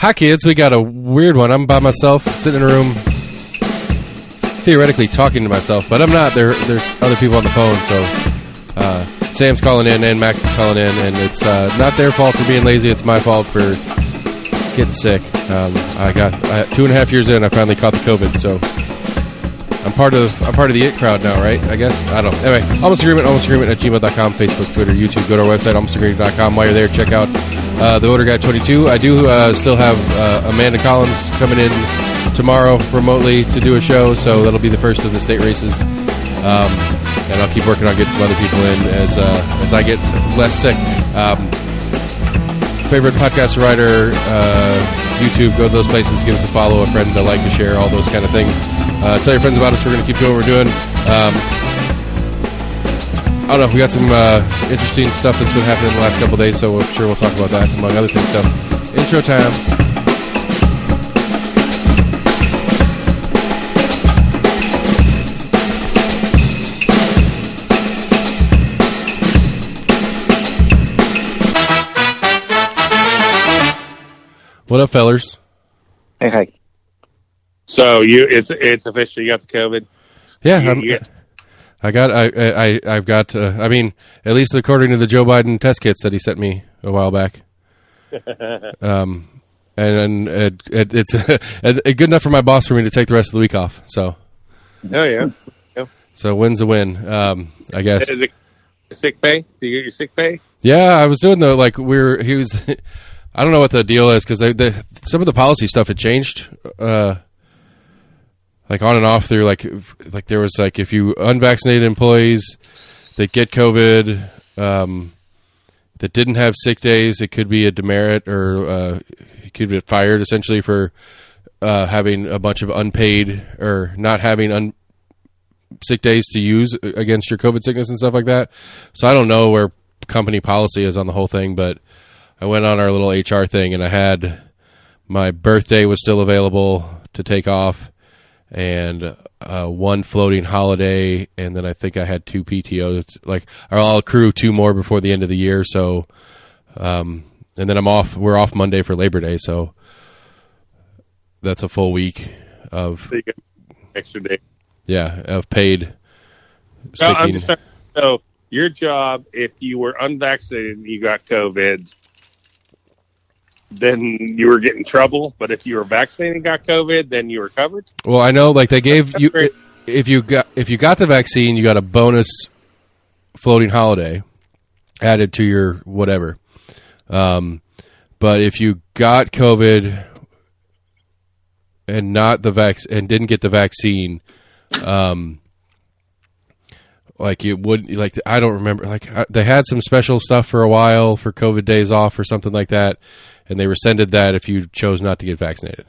Hi, kids. We got a weird one. I'm by myself, sitting in a room, theoretically talking to myself, but I'm not. There's other people on the phone, so Sam's calling in and Max is calling in, and it's not their fault for being lazy. It's my fault for getting sick. I got 2.5 years in, I finally caught the COVID, so I'm part of the IT crowd now, right? I guess. I don't know. Anyway, almostagreement@gmail.com, Facebook, Twitter, YouTube. Go to our website, almostagreement.com. While you're there, check out the Voter Guide 22. I do still have Amanda Collins coming in tomorrow remotely to do a show, so that'll be the first of the state races. And I'll keep working on getting some other people in as I get less sick. Favorite podcast writer, YouTube, go to those places, give us a follow, a friend, a like, a share, all those kind of things. Tell your friends about us. We're going to keep doing what we're doing. I don't know. We got some interesting stuff that's been happening in the last couple of days, so I'm sure we'll talk about that, among other things. So, intro time. What up, fellers? Hey. So it's official. You got the COVID. Yeah, I've got. I mean, at least according to the Joe Biden test kits that he sent me a while back. And it's good enough for my boss for me to take the rest of the week off. So. Oh yeah. So win's a win. I guess. Is it sick pay? Do you get your sick pay? Yeah, I was doing he was. I don't know what the deal is because some of the policy stuff had changed. Like on and off through like there was like if you unvaccinated employees that get COVID that didn't have sick days, it could be a demerit or you could get fired essentially for having a bunch of unpaid or not having sick days to use against your COVID sickness and stuff like that. So I don't know where company policy is on the whole thing, but I went on our little HR thing and I had my birthday was still available to take off. And one floating holiday, and then I think I had 2 PTOs. Like I'll accrue 2 more before the end of the year. So, and then I'm off. We're off Monday for Labor Day, so that's a full week of extra day. Yeah, of paid. No, I'm just trying to know your job. If you were unvaccinated and you got COVID, then you were getting trouble, but if you were vaccinated and got COVID, then you were covered. Well, I know, like they gave you if you got the vaccine, you got a bonus floating holiday added to your whatever. But if you got COVID and not the and didn't get the vaccine, like it would like I don't remember like they had some special stuff for a while for COVID days off or something like that. And they rescinded that if you chose not to get vaccinated.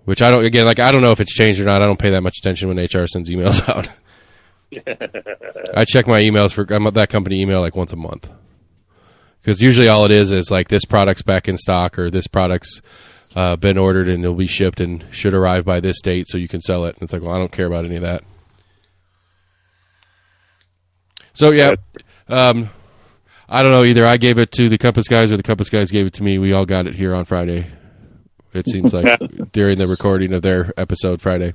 Which I don't know if it's changed or not. I don't pay that much attention when HR sends emails out. I check my emails for that company email like once a month. Because usually all it is like this product's back in stock or this product's been ordered and it'll be shipped and should arrive by this date so you can sell it. And it's like, well, I don't care about any of that. So, yeah. I don't know, either I gave it to the Compass guys or the Compass guys gave it to me. We all got it here on Friday. It seems like during the recording of their episode Friday.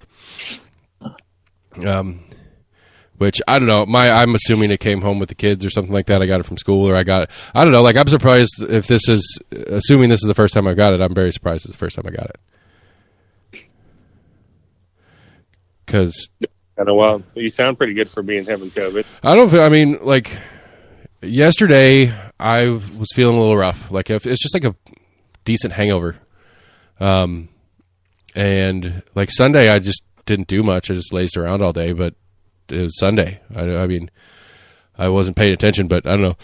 Which, I don't know, I'm assuming it came home with the kids or something like that. I got it from school or I don't know, like I'm surprised if assuming this is the first time I got it, I'm very surprised it's the first time I got it. Because... Well, you sound pretty good for having COVID. Yesterday, I was feeling a little rough. Like it's just like a decent hangover. And like Sunday, I just didn't do much. I just lazed around all day, but it was Sunday. I mean, I wasn't paying attention, but I don't know.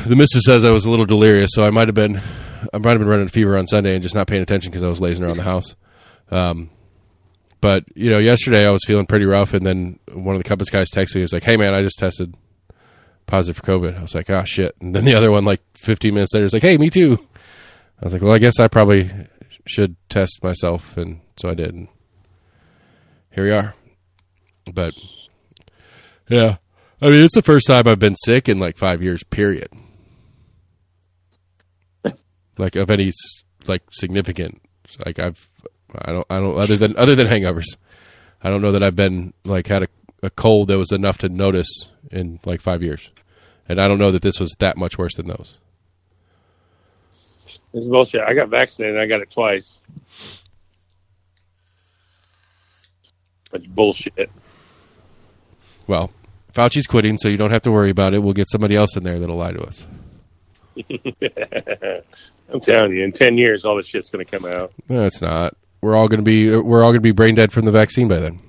The missus says I was a little delirious, so I might have been running a fever on Sunday and just not paying attention because I was lazing around the house. But yesterday I was feeling pretty rough, and then one of the Compass guys texted me. He was like, "Hey man, I just tested positive for COVID." I was like, "Oh shit!" And then the other one, like 15 minutes later, was like, "Hey, me too." I was like, "Well, I guess I probably should test myself," and so I did. And here we are. But yeah, I mean, it's the first time I've been sick in like 5 years. Period. like of any like significant. Like I don't other than hangovers. I don't know that I've been like had a cold that was enough to notice in like 5 years, and I don't know that this was that much worse than those. This is bullshit. I got vaccinated. I got it twice. That's bullshit. Well, Fauci's quitting, so you don't have to worry about it. We'll get somebody else in there that'll lie to us. I'm telling you, in 10 years, all this shit's going to come out. No, it's not. We're all going to be brain dead from the vaccine by then.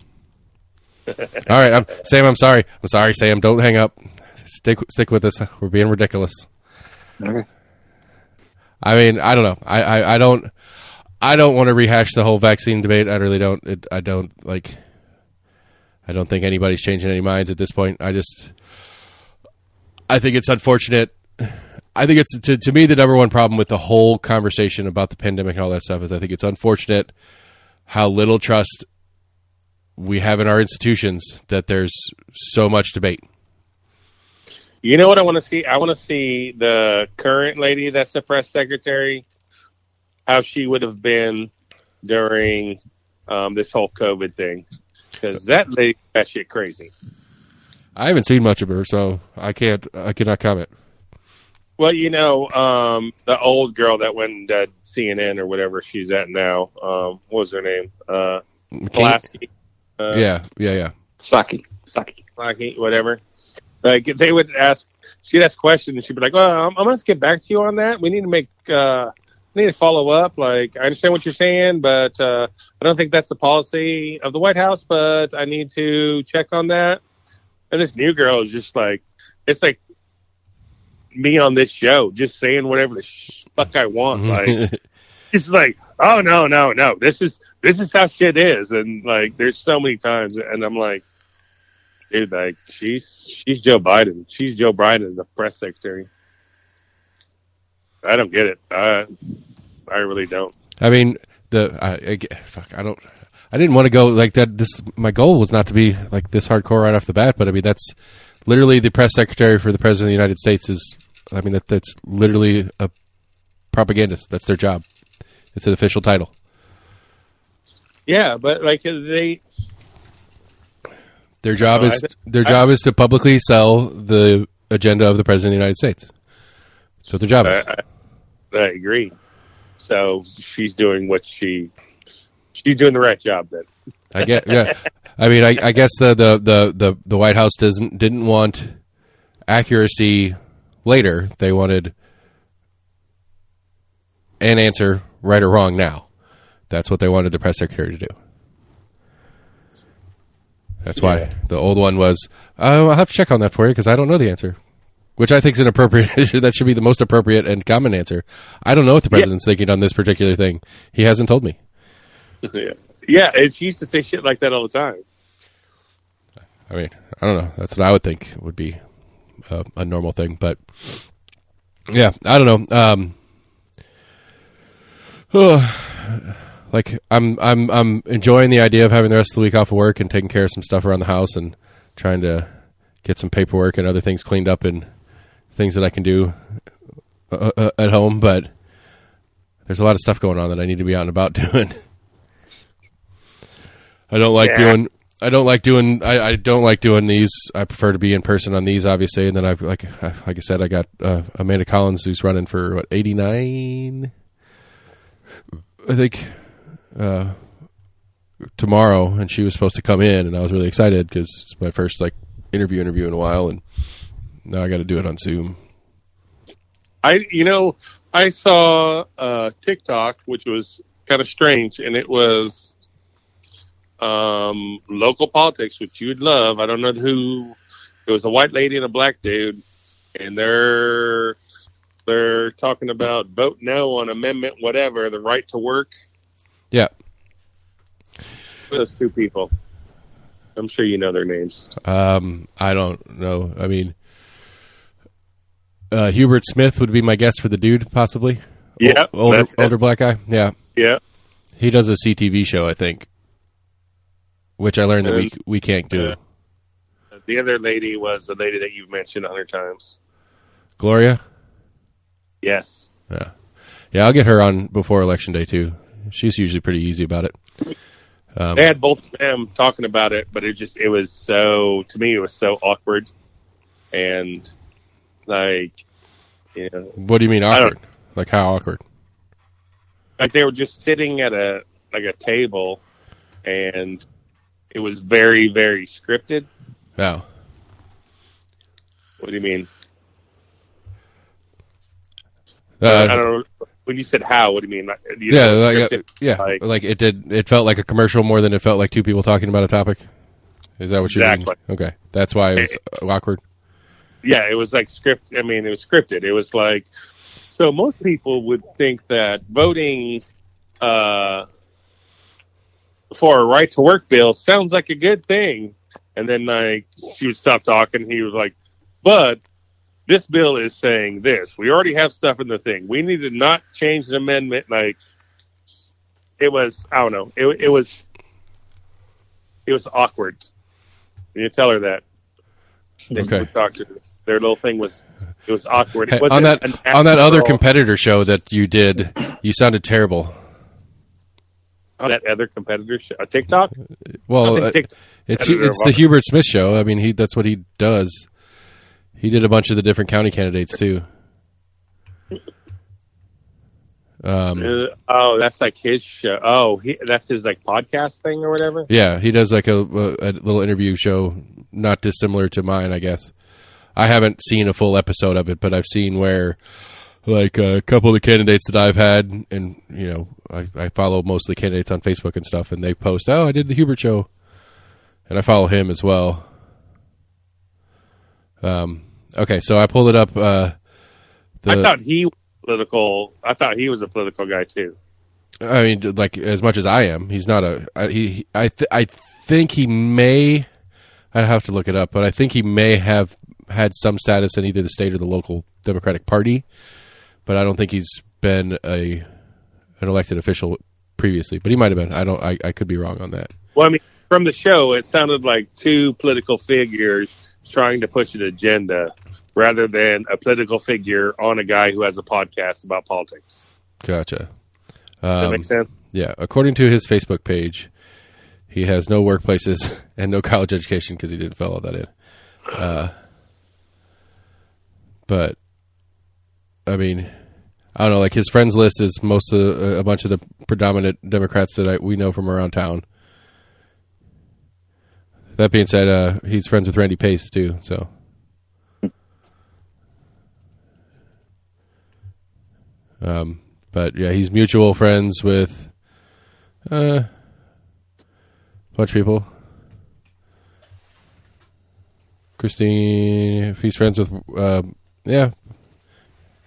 All right, Sam. I'm sorry. Sam. Don't hang up. Stick with us. We're being ridiculous. Okay. I mean, I don't know. I don't want to rehash the whole vaccine debate. I really don't. I don't think anybody's changing any minds at this point. I think it's unfortunate. I think it's to me the number one problem with the whole conversation about the pandemic and all that stuff is I think it's unfortunate how little trust we have in our institutions that there's so much debate. You know what I want to see? I want to see the current lady that's the press secretary, how she would have been during this whole COVID thing. Because that lady, that shit crazy. I haven't seen much of her, so I cannot comment. Well, you know, the old girl that went at CNN or whatever she's at now, what was her name? Pulaski. Yeah. Saki, whatever. Like they would she'd ask questions and she'd be like, "Well, I'm gonna have to get back to you on that. We need to follow up. Like, I understand what you're saying, but I don't think that's the policy of the White House. But I need to check on that." And this new girl is just like, it's like me on this show, just saying whatever the fuck I want. Like, it's like, oh no, this is how shit is. And like, there's so many times, and I'm like, dude, like she's Joe Biden. She's Joe Biden as a press secretary. I don't get it. I really don't. I mean, I didn't want to go like that. My goal was not to be like this hardcore right off the bat, but I mean, that's literally the press secretary for the president of the United States that's literally a propagandist. That's their job. It's an official title. Yeah, but like their job is to publicly sell the agenda of the president of the United States. That's what their job is. I agree. So she's doing she's doing the right job then. I get, yeah. I mean, I guess the White House didn't want accuracy later. They wanted an answer, right or wrong, now. That's what they wanted the press secretary to do. That's why the old one was, I'll have to check on that for you because I don't know the answer. Which I think is an appropriate issue. That should be the most appropriate and common answer. I don't know what the president's thinking on this particular thing. He hasn't told me. Yeah, she used to say shit like that all the time. I mean, I don't know. That's what I would think would be a normal thing. But, yeah, I don't know. Like, I'm enjoying the idea of having the rest of the week off of work and taking care of some stuff around the house and trying to get some paperwork and other things cleaned up and things that I can do at home. But there's a lot of stuff going on that I need to be out and about doing. I don't like doing these. I prefer to be in person on these, obviously. And then like I said, I got Amanda Collins, who's running for 89, I think, tomorrow, and she was supposed to come in, and I was really excited because it's my first interview in a while, and now I got to do it on Zoom. I saw TikTok, which was kind of strange, and it was local politics, which you'd love. I don't know who. It was a white lady and a black dude, and they're talking about vote no on amendment whatever, the right to work. Yeah. Those two people. I'm sure you know their names. I don't know. I mean, Hubert Smith would be my guess for the dude, possibly. Yeah. Older black guy. Yeah. Yeah. He does a CTV show, I think, which I learned that we can't do. The other lady was the lady that you've mentioned 100 times. Gloria? Yes. Yeah. Yeah, I'll get her on before Election Day, too. She's usually pretty easy about it. They had both of them talking about it, but it was so awkward. And, like, you know. What do you mean awkward? Like, how awkward? Like, they were just sitting at a table, and it was very, very scripted. Oh. What do you mean? I don't know. When you said how, what do you mean? Like it felt like a commercial more than it felt like two people talking about a topic. Is that what you mean? Exactly. Okay, that's why it was awkward. Yeah, it was like script. I mean, it was scripted. It was like, so most people would think that voting for a right to work bill sounds like a good thing, and then like she would stop talking. He was like, but this bill is saying this. We already have stuff in the thing. We need to not change the amendment. Like, it was, I don't know. It was awkward. You tell her that. Okay. Their little thing was awkward. It on that other competitor show that you did, you sounded terrible. On that other competitor show, TikTok? Well, it's the Hubert Smith show. I mean, that's what he does. He did a bunch of the different county candidates too. That's like his show. Oh, that's his like podcast thing or whatever. Yeah, he does like a little interview show, not dissimilar to mine, I guess. I haven't seen a full episode of it, but I've seen where, like, a couple of the candidates that I've had, and you know, I follow most of the candidates on Facebook and stuff, and they post, "Oh, I did the Hubert show," and I follow him as well. Okay, so I pulled it up. I thought he was political. I thought he was a political guy too. I mean, like as much as I am, he's not a. I think he may. I have to look it up, but I think he may have had some status in either the state or the local Democratic Party. But I don't think he's been an elected official previously. But he might have been. I could be wrong on that. Well, I mean, from the show, it sounded like two political figures trying to push an agenda rather than a political figure on a guy who has a podcast about politics. Gotcha. Does that make sense? Yeah. According to his Facebook page, he has no workplaces and no college education because he didn't fill all that in. But, I mean, I don't know. Like his friends list is a bunch of the predominant Democrats that we know from around town. That being said, he's friends with Randy Pace too. So, but yeah, he's mutual friends with a bunch of people. Christine, if he's friends with, yeah,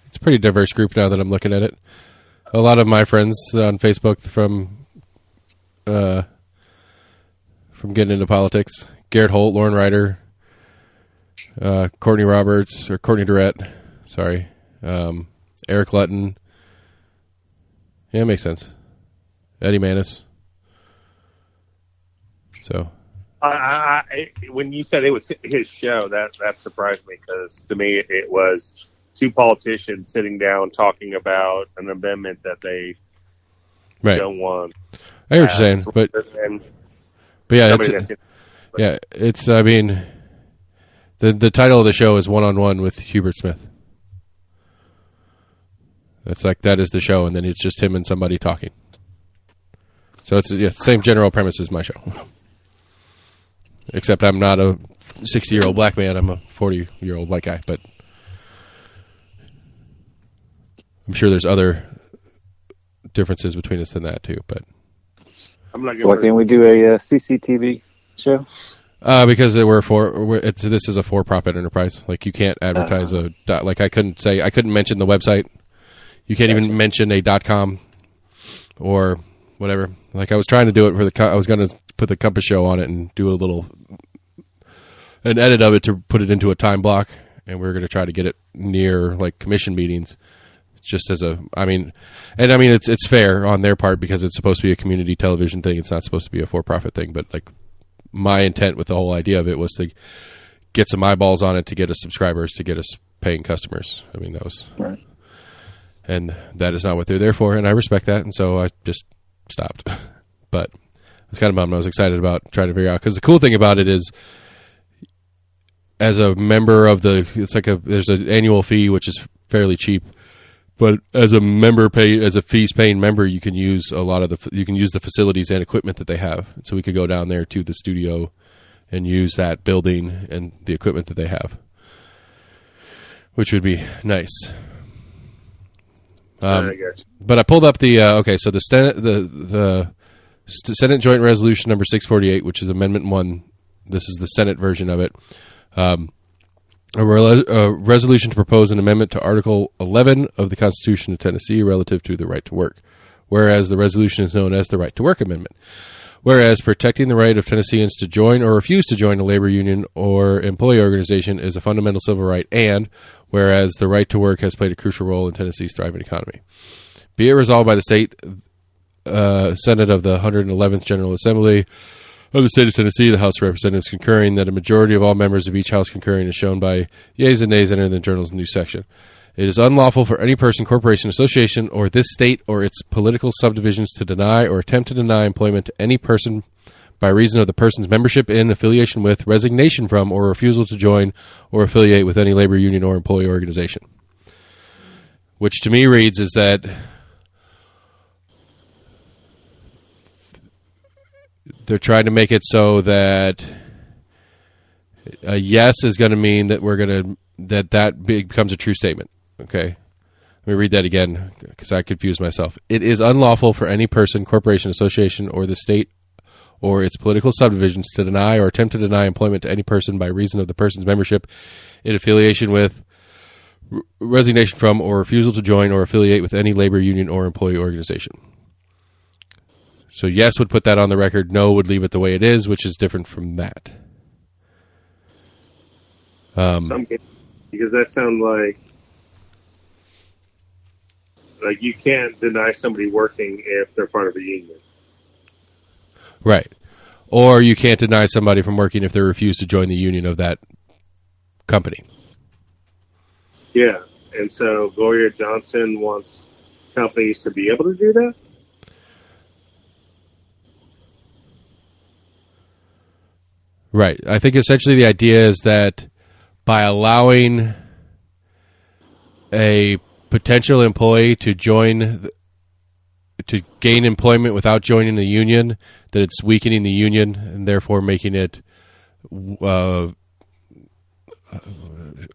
it's a pretty diverse group now that I'm looking at it. A lot of my friends on Facebook from getting into politics. Garrett Holt, Lauren Ryder, Courtney Durrett, sorry. Eric Lutton. Yeah, it makes sense. Eddie Manis. So, when you said it was his show, that surprised me because to me it was two politicians sitting down talking about an amendment that they don't want. I hear what you're saying, but yeah, it's. I mean, the title of the show is One-on-One with Hubert Smith. That's like that is the show, and then it's just him and somebody talking. So it's same general premise as my show, except I'm not a 60-year-old black man. I'm a 40-year-old white guy, but I'm sure there's other differences between us than that too. But so why can't we do a CCTV show? Because this is a for-profit enterprise. Like you can't advertise I couldn't mention the website. You can't even mention a .com or whatever. Like I was trying to do it I was going to put the Compass Show on it and do an edit of it to put it into a time block, and we were going to try to get it near like commission meetings. Just as it's fair on their part because it's supposed to be a community television thing. It's not supposed to be a for-profit thing. But like my intent with the whole idea of it was to get some eyeballs on it, to get us subscribers, to get us paying customers. I mean, that was. Right. And that is not what they're there for, and I respect that, and so I just stopped. But I was kind of bummed. I was excited about trying to figure out, because the cool thing about it is, as a member of there's an annual fee, which is fairly cheap, but as a fees paying member, you can use the facilities and equipment that they have. So we could go down there to the studio and use that building and the equipment that they have, which would be nice. But I pulled up the so the Senate Joint Resolution number 648, which is Amendment 1. This is the Senate version of it. A resolution to propose an amendment to Article 11 of the Constitution of Tennessee relative to the right to work, whereas the resolution is known as the Right to Work Amendment. Whereas protecting the right of Tennesseans to join or refuse to join a labor union or employee organization is a fundamental civil right, and whereas the right to work has played a crucial role in Tennessee's thriving economy. Be it resolved by the State Senate of the 111th General Assembly of the State of Tennessee, the House of Representatives concurring, that a majority of all members of each House concurring is shown by yeas and nays entered in the Journal's new section. It is unlawful for any person, corporation, association, or this state or its political subdivisions to deny or attempt to deny employment to any person by reason of the person's membership in, affiliation with, resignation from, or refusal to join or affiliate with any labor union or employee organization. Which to me reads is that they're trying to make it so that a yes is going to mean that that becomes a true statement. Okay. Let me read that again because I confused myself. It is unlawful for any person, corporation, association, or the state or its political subdivisions to deny or attempt to deny employment to any person by reason of the person's membership in affiliation with, resignation from, or refusal to join or affiliate with any labor union or employee organization. So yes would put that on the record. No would leave it the way it is, which is different from that. Because that sounds like you can't deny somebody working if they're part of a union. Right. Or you can't deny somebody from working if they refuse to join the union of that company. Yeah. And so Gloria Johnson wants companies to be able to do that? Right. I think essentially the idea is that by allowing a potential employee to gain employment without joining the union, that it's weakening the union and therefore making it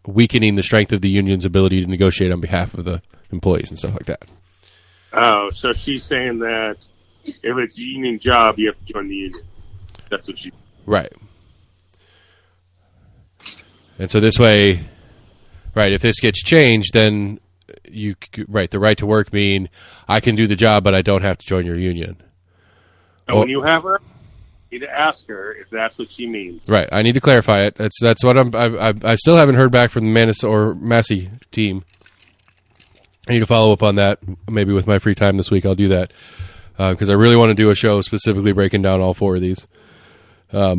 weakening the strength of the union's ability to negotiate on behalf of the employees and stuff like that. Oh, so she's saying that if it's a union job, you have to join the union. That's what she... Right. And so this way, right, if this gets changed, then the right to work mean I can do the job, but I don't have to join your union. And when you have her, you need to ask her if that's what she means. Right. I need to clarify it. That's what I still haven't heard back from the Manis or Massey team. I need to follow up on that. Maybe with my free time this week, I'll do that because I really want to do a show specifically breaking down all four of these. Yeah,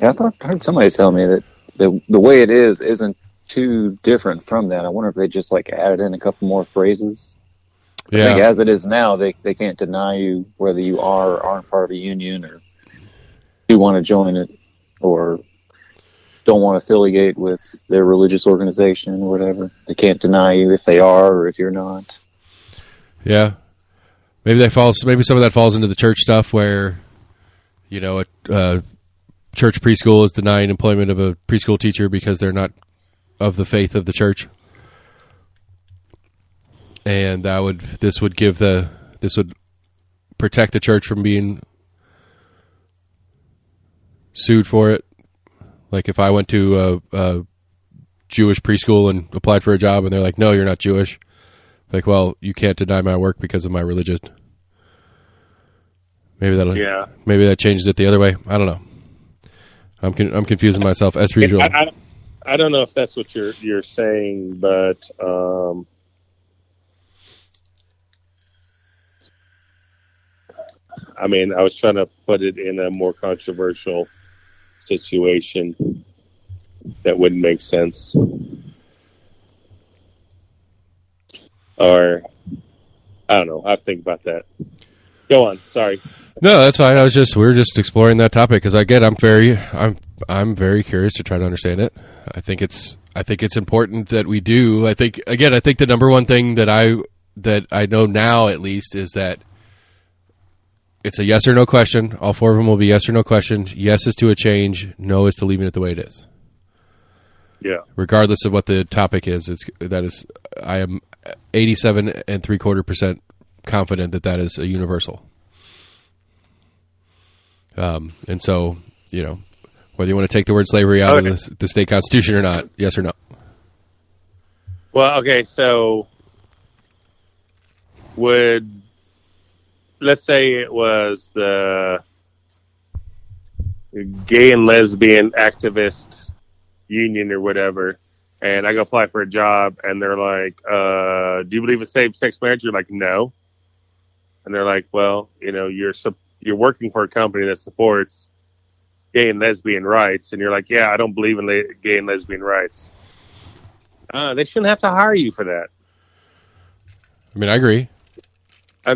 I heard somebody tell me that the way it is isn't too different from that. I wonder if they just added in a couple more phrases. I think as it is now, they can't deny you whether you are or aren't part of a union or do want to join it or don't want to affiliate with their religious organization or whatever. They can't deny you if they are or if you're not. Yeah. Maybe some of that falls into the church stuff where, a church preschool is denying employment of a preschool teacher because they're not of the faith of the church. And this would protect the church from being sued for it. Like if I went to a Jewish preschool and applied for a job and they're like, no, you're not Jewish. Like, well, you can't deny my work because of my religion. Maybe that changes it the other way. I don't know. I'm confusing myself as per usual. I don't know if that's what you're saying, but I was trying to put it in a more controversial situation that wouldn't make sense. Or I don't know. I think about that. Go on. Sorry. No, that's fine. We were just exploring that topic because I'm very curious to try to understand it. I think it's important that we do. I think the number one thing that I know now at least is that it's a yes or no question. All four of them will be yes or no questions. Yes is to a change. No is to leaving it the way it is. Yeah. Regardless of what the topic is, I am 87.75% confident that is a universal. And so, whether you want to take the word slavery out of the state constitution or not, yes or no. Well, okay, so let's say it was the gay and lesbian activists union or whatever, and I go apply for a job, and they're like, do you believe in same-sex marriage? You're like, no. And they're like, well, you're working for a company that supports gay and lesbian rights, and you're like, yeah, I don't believe in gay and lesbian rights. They shouldn't have to hire you for that. I mean, I agree. I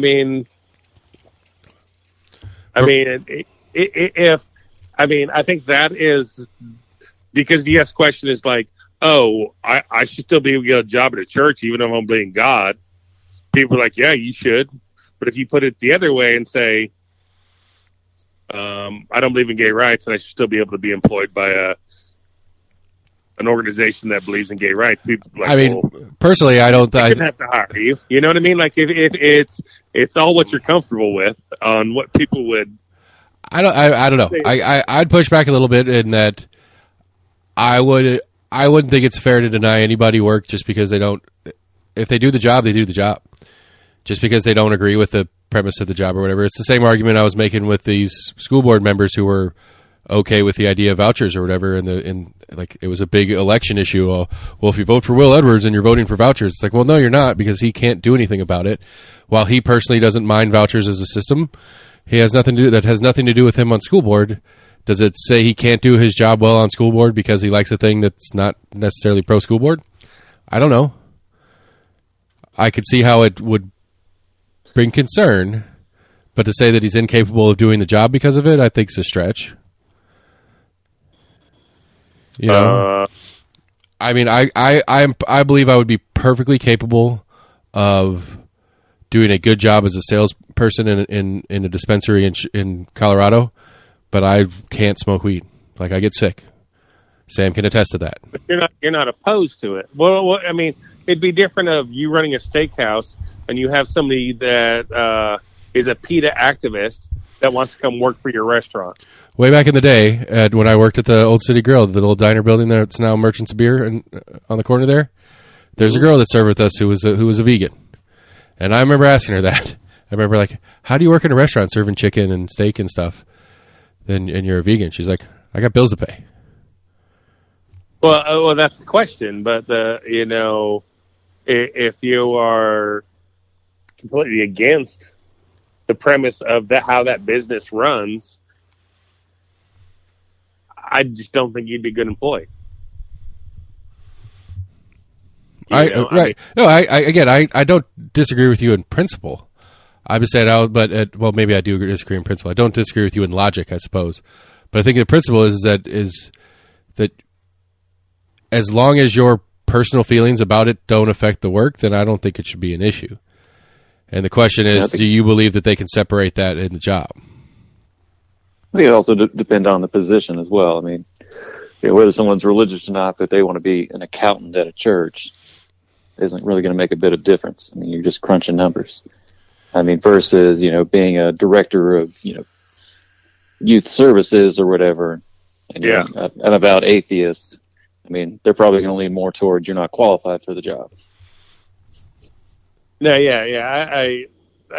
think that is because the yes question is like, oh, I should still be able to get a job at a church even if I don't believe in God. People are like, yeah, you should. But if you put it the other way and say, I don't believe in gay rights, and I should still be able to be employed by an organization that believes in gay rights. People are like, personally, I don't. I shouldn't have to hire you. You know what I mean? Like if it's all what you're comfortable with on what people would. I don't know. I'd push back a little bit in that I wouldn't think it's fair to deny anybody work just because they don't. If they do the job, they do the job. Just because they don't agree with the premise of the job or whatever. It's the same argument I was making with these school board members who were okay with the idea of vouchers or whatever. And it was a big election issue. Well, if you vote for Will Edwards and you're voting for vouchers, it's like, well, no, you're not, because he can't do anything about it. While he personally doesn't mind vouchers as a system, that has nothing to do with him on school board. Does it say he can't do his job well on school board because he likes a thing that's not necessarily pro school board? I don't know. I could see how it would bring concern, but to say that he's incapable of doing the job because of it, I think is a stretch. I mean, I believe I would be perfectly capable of doing a good job as a salesperson in a dispensary in Colorado, but I can't smoke weed. Like, I get sick. Sam can attest to that. But you're not opposed to it. Well, I mean, it'd be different of you running a steakhouse and you have somebody that is a PETA activist that wants to come work for your restaurant. Way back in the day, when I worked at the Old City Grill, the little diner building there, it's now Merchants of Beer, and on the corner there's a girl that served with us who was a vegan, and I remember asking her that. I remember like, how do you work in a restaurant serving chicken and steak and stuff? And you're a vegan. She's like, I got bills to pay. Well, that's the question. But if you are completely against the premise of how that business runs, I just don't think you'd be a good employee. I don't disagree with you in principle. I would say maybe I do disagree in principle. I don't disagree with you in logic, I suppose. But I think the principle is that as long as your personal feelings about it don't affect the work, then I don't think it should be an issue. And the question is, do you believe that they can separate that in the job? I think it also depends on the position as well. I mean, whether someone's religious or not, that they want to be an accountant at a church isn't really going to make a bit of difference. I mean, you're just crunching numbers. I mean, versus, being a director of, youth services or whatever. And, and about atheists. I mean, they're probably going to lean more towards you're not qualified for the job. No, I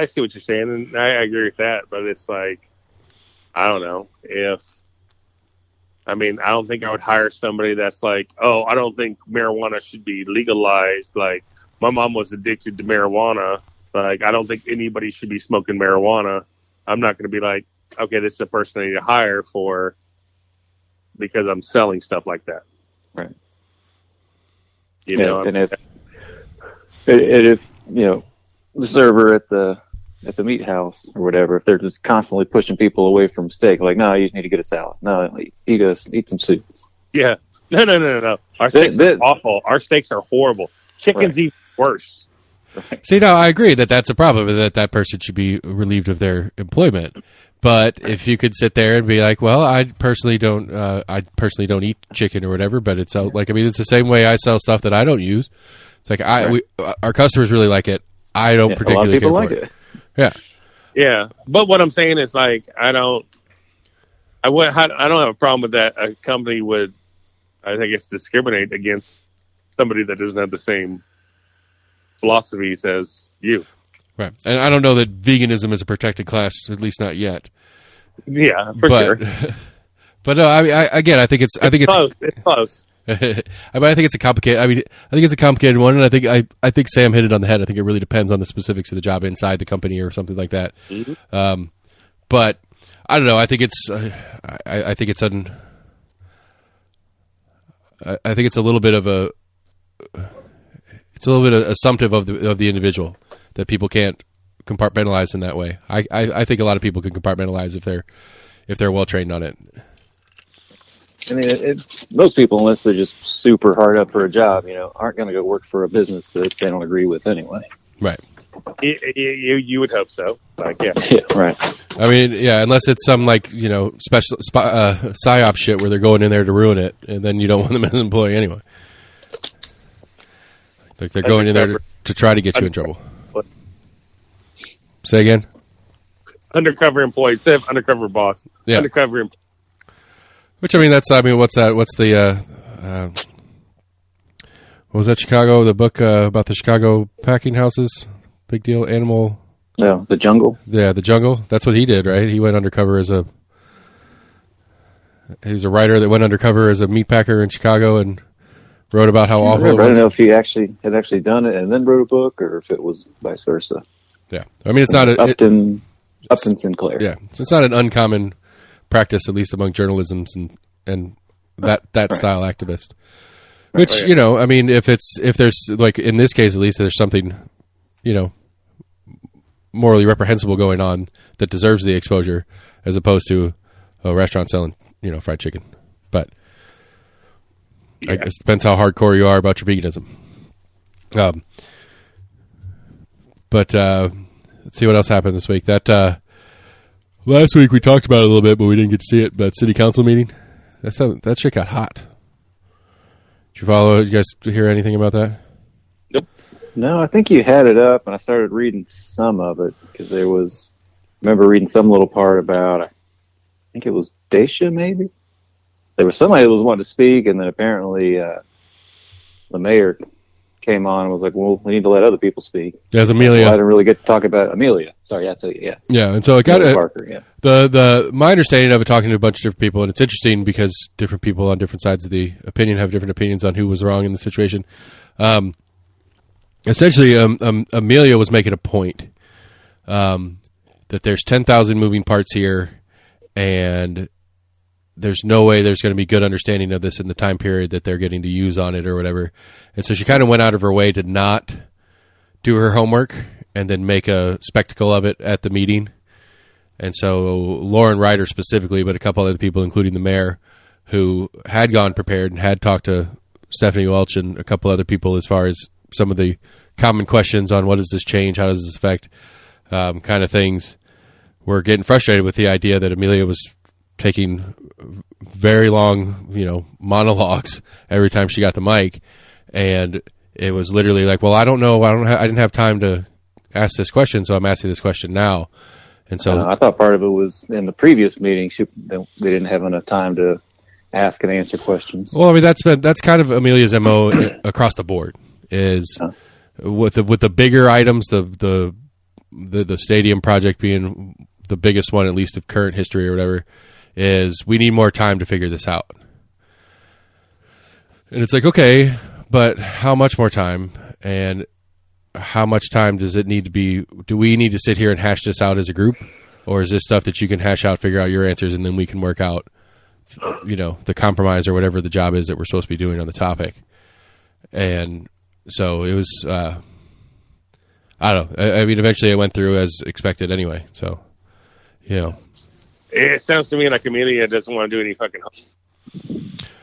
see what you're saying, and I agree with that. But it's like, I don't know I don't think I would hire somebody that's like, oh, I don't think marijuana should be legalized. Like, my mom was addicted to marijuana. Like, I don't think anybody should be smoking marijuana. I'm not going to be like, okay, this is a person I need to hire because I'm selling stuff like that. Right. And the server at the meat house or whatever, if they're just constantly pushing people away from steak, like, no, you just need to get a salad. No, eat some soup. Yeah. No. Our steaks are awful. Our steaks are horrible. Chicken's even worse. Right. See, no, I agree that's a problem, that person should be relieved of their employment. But if you could sit there and be like, well, I personally don't eat chicken or whatever, but it's like, I mean, it's the same way I sell stuff that I don't use. It's like our customers really like it. I don't particularly care for it. Yeah. Yeah. But what I'm saying is, like, I don't have a problem with that. A company would, I think, discriminate against somebody that doesn't have the same philosophies as you. Right. And I don't know that veganism is a protected class, at least not yet. Yeah, for sure. But no, I mean, I think it's close. It's close. I think it's a complicated. I think it's a complicated one, and I think Sam hit it on the head. I think it really depends on the specifics of the job inside the company or something like that. Mm-hmm. But I don't know. I think it's a little bit of assumptive of the individual, that people can't compartmentalize in that way. I think a lot of people can compartmentalize if they're well trained on it. I mean, most people, unless they're just super hard up for a job, aren't going to go work for a business that they don't agree with anyway. Right. You would hope so. Like, yeah. Yeah, right. I mean, yeah, unless it's some special psyop shit where they're going in there to ruin it, and then you don't want them as an employee anyway. Like they're going in there to try to get you in trouble. Say again? Undercover employee, instead of undercover boss. Yeah. Undercover employee. Which, what's that? What's the, what was that, Chicago, the book about the Chicago packing houses? Big deal, animal. Yeah, The Jungle. Yeah, The Jungle. That's what he did, right? He went undercover he was a writer that went undercover as a meat packer in Chicago and wrote about how awful it was. I don't know if he had done it and then wrote a book, or if it was vice versa. Yeah. I mean, it's not Upton Sinclair. Yeah. So it's not an uncommon practice, at least among journalisms and that right. Style activist. Which, right. I mean, if there's, like, in this case, at least, there's something, morally reprehensible going on that deserves the exposure, as opposed to a restaurant selling, fried chicken. But I guess it depends how hardcore you are about your veganism. But let's see what else happened this week. That last week we talked about it a little bit, but we didn't get to see it. But city council meeting, that shit got hot. Did you follow? Did you guys hear anything about that? Nope. No, I think you had it up, and I started reading some of it because I remember reading some little part about, I think it was Dacia, maybe? There was somebody that was wanting to speak, and then apparently the mayor came on and was like, well, we need to let other people speak. Yes, Amelia. I didn't really get to talk about Amelia. Sorry, that's it, yeah. Yeah, and so it got Parker, yeah. My understanding of it, talking to a bunch of different people, and it's interesting because different people on different sides of the opinion have different opinions on who was wrong in the situation. Essentially, Amelia was making a point that there's 10,000 moving parts here, and there's no way there's going to be good understanding of this in the time period that they're getting to use on it or whatever. And so she kind of went out of her way to not do her homework and then make a spectacle of it at the meeting. And so Lauren Ryder specifically, but a couple other people, including the mayor, who had gone prepared and had talked to Stephanie Welch and a couple other people as far as some of the common questions on what does this change, how does this affect, kind of things, were getting frustrated with the idea that Amelia was taking very long, monologues every time she got the mic, and it was literally like, well, I don't know, I didn't have time to ask this question, so I'm asking this question now. And so I thought part of it was in the previous meeting they didn't have enough time to ask and answer questions. Well, I mean, that's kind of Amelia's MO across the board, is with the bigger items, the stadium project being the biggest one, at least of current history or whatever, is we need more time to figure this out. And it's like, okay, but how much more time? And how much time does it need to be? Do we need to sit here and hash this out as a group? Or is this stuff that you can hash out, figure out your answers, and then we can work out, the compromise or whatever the job is that we're supposed to be doing on the topic? And so it was, I don't know. I mean, eventually it went through as expected anyway. So, It sounds to me like Amelia doesn't want to do any fucking.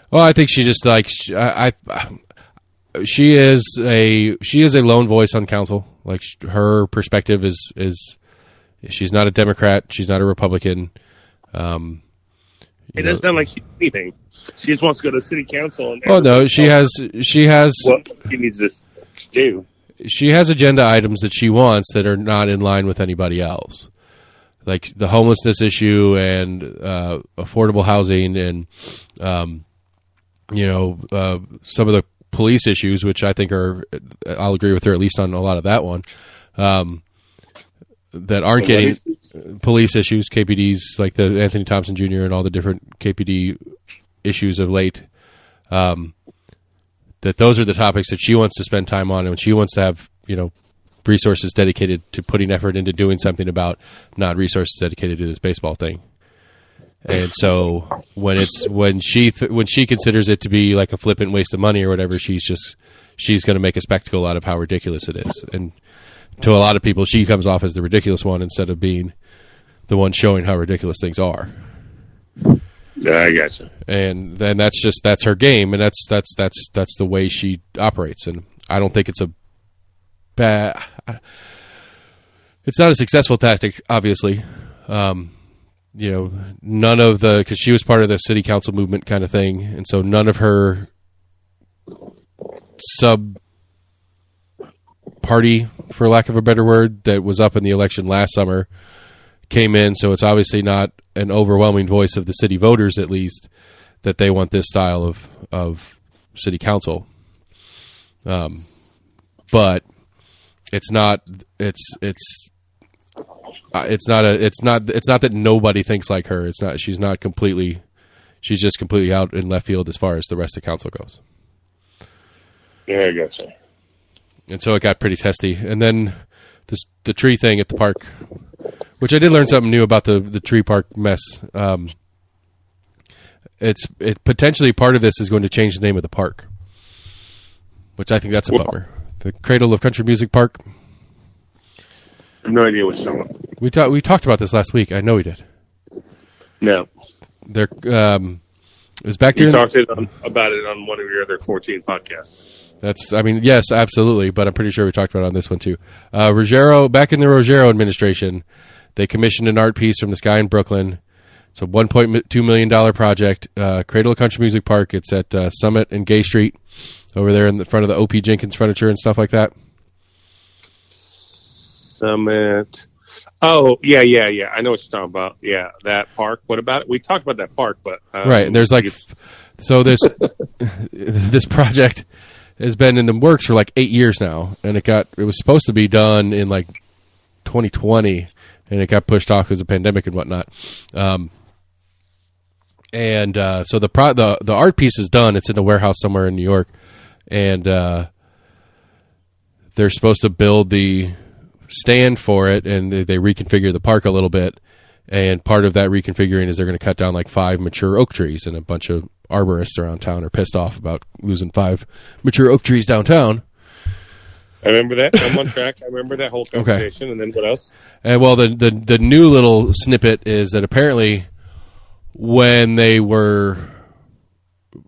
Well, I think she just like she is a lone voice on council. Like her perspective is she's not a Democrat, she's not a Republican. It doesn't sound like she's anything. She just wants to go to city council. And no, she has what she needs to do. She has agenda items that she wants that are not in line with anybody else, like the homelessness issue and affordable housing and some of the police issues, which I think I'll agree with her at least on a lot of that one. That aren't getting police issues, KPDs, like the Anthony Thompson Jr. and all the different KPD issues of late. That those are the topics that she wants to spend time on, and she wants to have resources dedicated to putting effort into doing something about, not resources dedicated to this baseball thing. And so when she considers it to be like a flippant waste of money or whatever, she's going to make a spectacle out of how ridiculous it is. And to a lot of people, she comes off as the ridiculous one instead of being the one showing how ridiculous things are. Yeah, I gotcha. And then that's her game, and that's the way she operates. And I don't think it's a bad. It's not a successful tactic, obviously. None of because she was part of the city council movement kind of thing, and so none of her sub party, for lack of a better word, that was up in the election last summer came in. So it's obviously not an overwhelming voice of the city voters, at least, that they want this style of city council. But it's not that nobody thinks like her. She's just completely out in left field as far as the rest of council goes. Yeah, I gotcha. And so it got pretty testy. And then the tree thing at the park, which I did learn something new about the tree park mess. It's potentially part of this is going to change the name of the park, which I think that's a bummer. The Cradle of Country Music Park. I have no idea what you're talking about. We talked about this last week. I know we did. No. There it was back there. You talked about it on one of your other 14 podcasts. Yes, absolutely, but I'm pretty sure we talked about it on this one too. Back in the Rogero administration, they commissioned an art piece from this guy in Brooklyn. It's a $1.2 million project, Cradle of Country Music Park. It's at Summit and Gay Street, over there in the front of the O.P. Jenkins furniture and stuff like that. Summit. Oh, yeah. I know what you're talking about. Yeah, that park. What about it? We talked about that park, but... right, and there's this project has been in the works for like 8 years now, and it was supposed to be done in like 2020, and it got pushed off because of the pandemic and whatnot. So the art piece is done. It's in a warehouse somewhere in New York, and they're supposed to build the stand for it, and they reconfigure the park a little bit. And part of that reconfiguring is they're going to cut down like 5 mature oak trees, and a bunch of arborists around town are pissed off about losing 5 mature oak trees downtown. I remember that. I'm on track. I remember that whole conversation. Okay. And then what else? And well, the new little snippet is that apparently when they were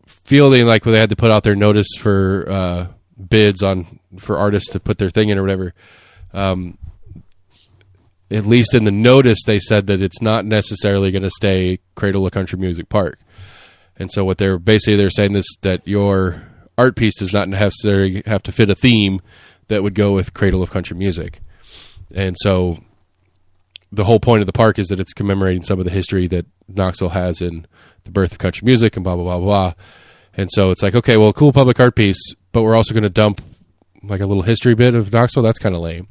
feeling like they had to put out their notice for bids for artists to put their thing in or whatever, at least in the notice, they said that it's not necessarily going to stay Cradle of Country Music Park. And so what they're saying is that your art piece does not necessarily have to fit a theme that would go with Cradle of Country Music. And so the whole point of the park is that it's commemorating some of the history that Knoxville has in the birth of country music and blah, blah, blah, blah. And so it's like, okay, well, cool public art piece, but we're also going to dump like a little history bit of Knoxville. That's kind of lame.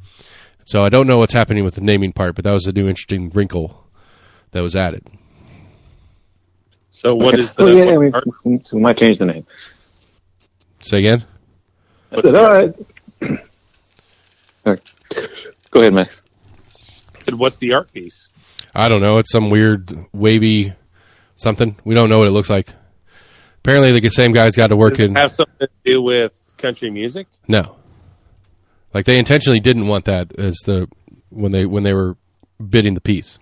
So I don't know what's happening with the naming part, but that was a new interesting wrinkle that was added. So what is the... we might change the name. Say again? I said, all right. Go ahead, Max. I said, what's the art piece? I don't know. It's some weird, wavy something. We don't know what it looks like. Apparently the same guy's got to work Does it have something to do with country music? No. Like they intentionally didn't want that as when they were bidding the piece,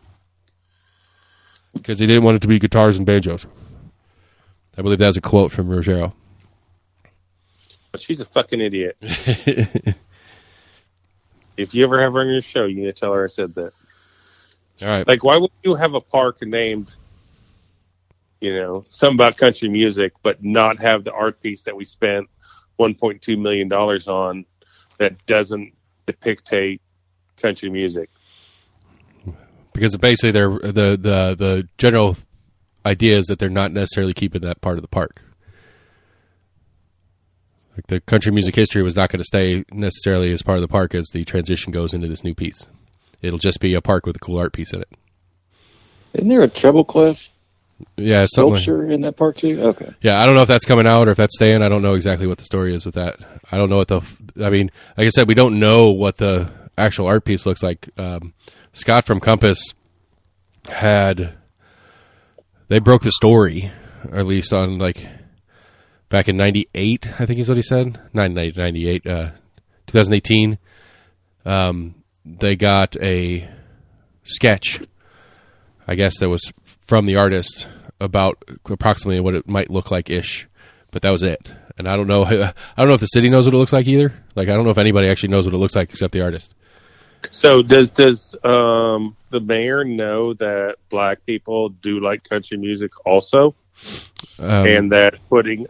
because they didn't want it to be guitars and banjos. I believe that was a quote from Ruggiero. But she's a fucking idiot. If you ever have her on your show, you need to tell her I said that. All right. Like, why would you have a park named, something about country music, but not have the art piece that we spent $1.2 million on that doesn't depict country music? Because basically, the general idea is that they're not necessarily keeping that part of the park. Like the country music history was not going to stay necessarily as part of the park as the transition goes into this new piece. It'll just be a park with a cool art piece in it. Isn't there a treble clef? Yeah, sculpture in that park too. Okay. Yeah, I don't know if that's coming out or if that's staying. I don't know exactly what the story is with that. I don't know what like I said, we don't know what the actual art piece looks like. Scott from Compass they broke the story, or at least on back in 98, I think is what he said. 98, 2018. They got a sketch, I guess, that was from the artist about approximately what it might look like ish, but that was it. And I don't know if the city knows what it looks like either. Like, I don't know if anybody actually knows what it looks like except the artist. So does the mayor know that black people do like country music also? And that putting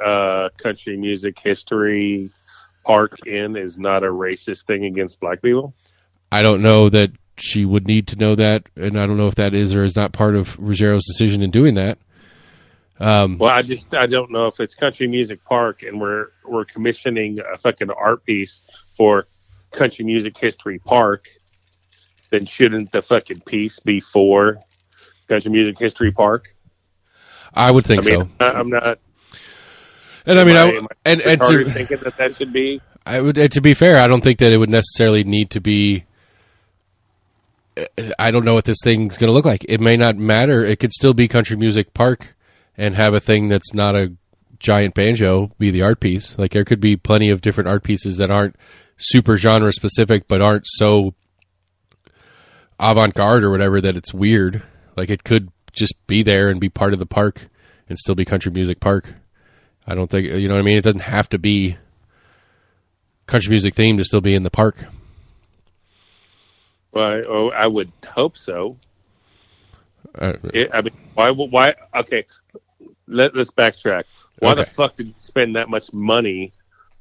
country music history park in is not a racist thing against black people? I don't know that she would need to know that, and I don't know if that is or is not part of Ruggiero's decision in doing that. Well, I don't know if it's country music park and we're commissioning a fucking art piece for country music history park, then shouldn't the fucking piece be for country music history park? I would think so. I'm not. And I mean, thinking that should be. I would. To be fair, I don't think that it would necessarily need to be. I don't know what this thing's going to look like. It may not matter. It could still be country music park, and have a thing that's not a giant banjo be the art piece. Like there could be plenty of different art pieces that aren't super genre specific, but aren't so avant-garde or whatever that it's weird. Like it could just be there and be part of the park and still be country music park. I don't think, you know what I mean? It doesn't have to be country music themed to still be in the park. Well, I would hope so. Why? Okay, let's backtrack. Why the fuck did you spend that much money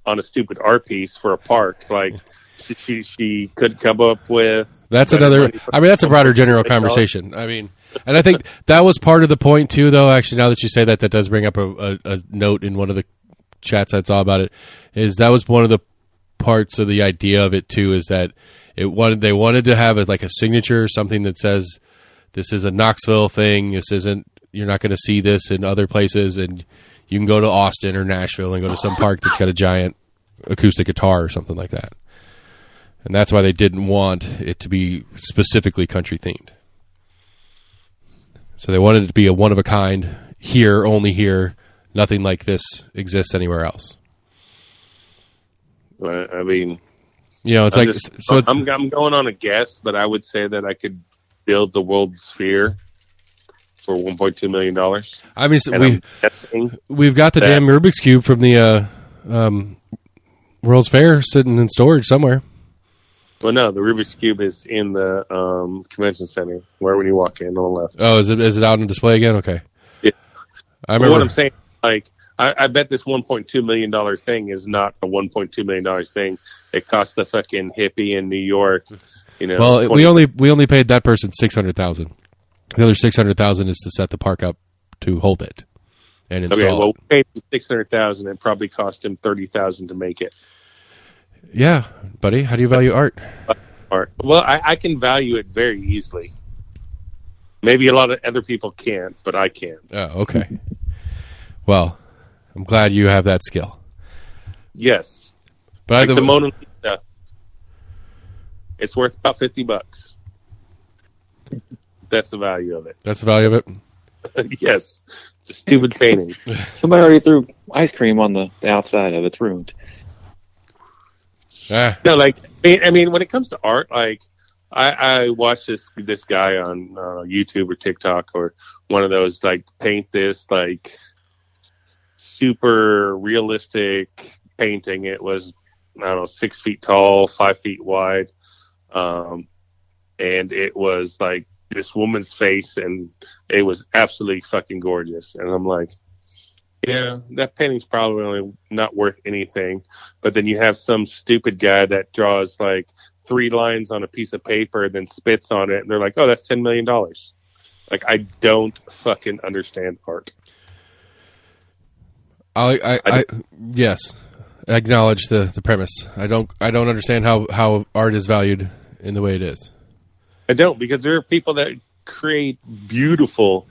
on a stupid art piece for a park? Like, she could come up with... That's another... I mean, that's a broader general conversation. I mean, and I think that was part of the point, too, though. Actually, now that you say that, that does bring up a note in one of the chats I saw about it, is that was one of the parts of the idea of it, too, is that they wanted to have like a signature, something that says, this is a Knoxville thing, this isn't... You're not going to see this in other places, and you can go to Austin or Nashville and go to some park that's got a giant acoustic guitar or something like that. And that's why they didn't want it to be specifically country themed. So they wanted it to be a one of a kind, here, only here. Nothing like this exists anywhere else. I mean, you know, it's I'm going on a guess, but I would say that I could build the World Sphere for $1.2 million. I mean, we've got the damn Rubik's Cube from the World's Fair sitting in storage somewhere. Well, no, the Rubik's Cube is in the convention center, where when you walk in on the left. Oh, is it out on display again? Okay. Yeah. I remember what I'm saying. Like, I bet this $1.2 million thing is not a $1.2 million thing. It cost the fucking hippie in New York. You know. Well, we only paid that person $600,000. The other $600,000 is to set the park up to hold it and install. Okay, well, we paid $600,000. It probably cost him $30,000 to make it. Yeah, buddy. How do you value art? Art. Well, I can value it very easily. Maybe a lot of other people can't, but I can. Oh, okay. Well, I'm glad you have that skill. Yes, but like the Mona Lisa, it's worth about $50. That's the value of it. That's the value of it? Yes. It's a stupid painting. Somebody already threw ice cream on the outside of it. It's ruined. No, like I mean, when it comes to art, like I watch this guy on YouTube or TikTok or one of those like paint this like super realistic painting. It was, I don't know, 6 feet tall, 5 feet wide, and it was like this woman's face, and it was absolutely fucking gorgeous. And I'm like, yeah, that painting's probably only not worth anything. But then you have some stupid guy that draws like 3 lines on a piece of paper and then spits on it, and they're like, oh, that's $10 million. Like, I don't fucking understand art. Yes, I acknowledge the premise. I don't understand how art is valued in the way it is. I don't, because there are people that create beautiful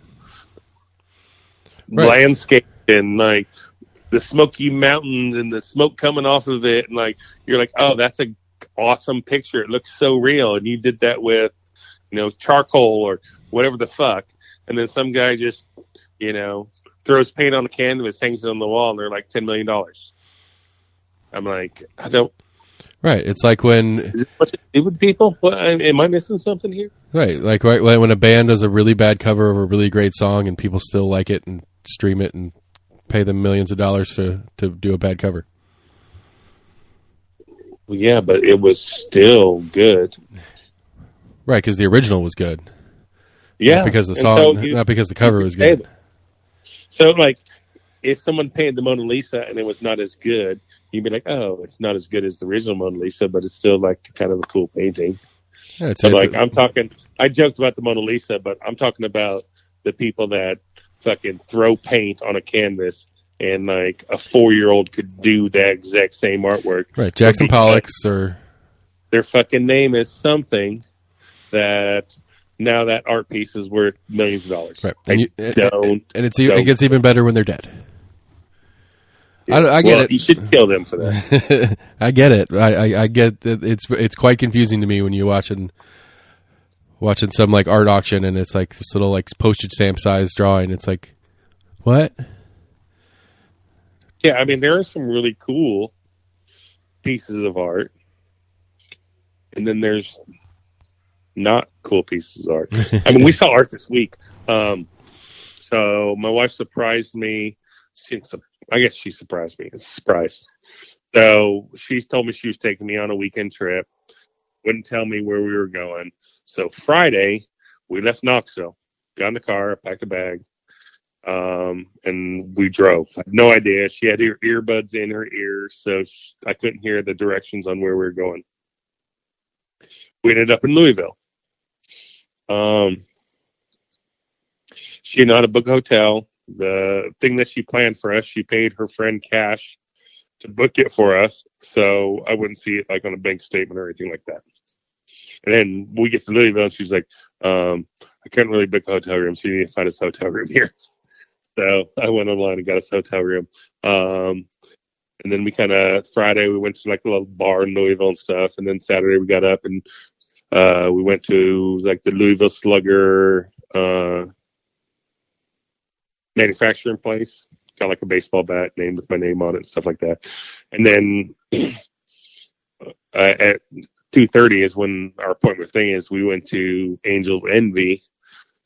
landscape and like the Smoky Mountains and the smoke coming off of it, and like you're like, oh, that's a awesome picture. It looks so real, and you did that with, charcoal or whatever the fuck, and then some guy just, throws paint on the canvas, hangs it on the wall, and they're like $10 million. I'm like, I don't. Right, it's like when is it what to do with people? What, am I missing something here? Right, like when a band does a really bad cover of a really great song, and people still like it and stream it and pay them millions of dollars to do a bad cover. Well, yeah, but it was still good. Right, because the original was good. Yeah, not because the song, not because the cover was good. So, like, if someone painted the Mona Lisa and it was not as good, you'd be like, oh, it's not as good as the original Mona Lisa, but it's still like kind of a cool painting. Yeah, I joked about the Mona Lisa, but I'm talking about the people that fucking throw paint on a canvas, and like a 4-year-old could do that exact same artwork. Right, Jackson Pollock's, or their fucking name is something that now that art piece is worth millions of dollars. Right, and it gets even better when they're dead. Yeah. I get it. You should kill them for that. I get it. I get that. It's quite confusing to me when you're watching some like art auction, and it's like this little like postage stamp size drawing. It's like, what? Yeah, I mean, there are some really cool pieces of art, and then there's not cool pieces of art. I mean, we saw art this week. So my wife surprised me. I guess she surprised me. It's a surprise. So she told me she was taking me on a weekend trip. Wouldn't tell me where we were going. So Friday, we left Knoxville. Got in the car, packed a bag, and we drove. I had no idea. She had her earbuds in her ears, so I couldn't hear the directions on where we were going. We ended up in Louisville. She didn't know how to book a hotel. The thing that she planned for us, she paid her friend cash to book it for us, so I wouldn't see it like on a bank statement or anything like that. And then we get to Louisville, and she's like, I couldn't really book a hotel room, so you need to find us a hotel room here. So I went online and got us a hotel room. And then Friday we went to like a little bar in Louisville and stuff. And then Saturday we got up and we went to like the Louisville Slugger manufacturing place. Got like a baseball bat named with my name on it and stuff like that. And then at 2:30 is when our appointment thing is. We went to Angel Envy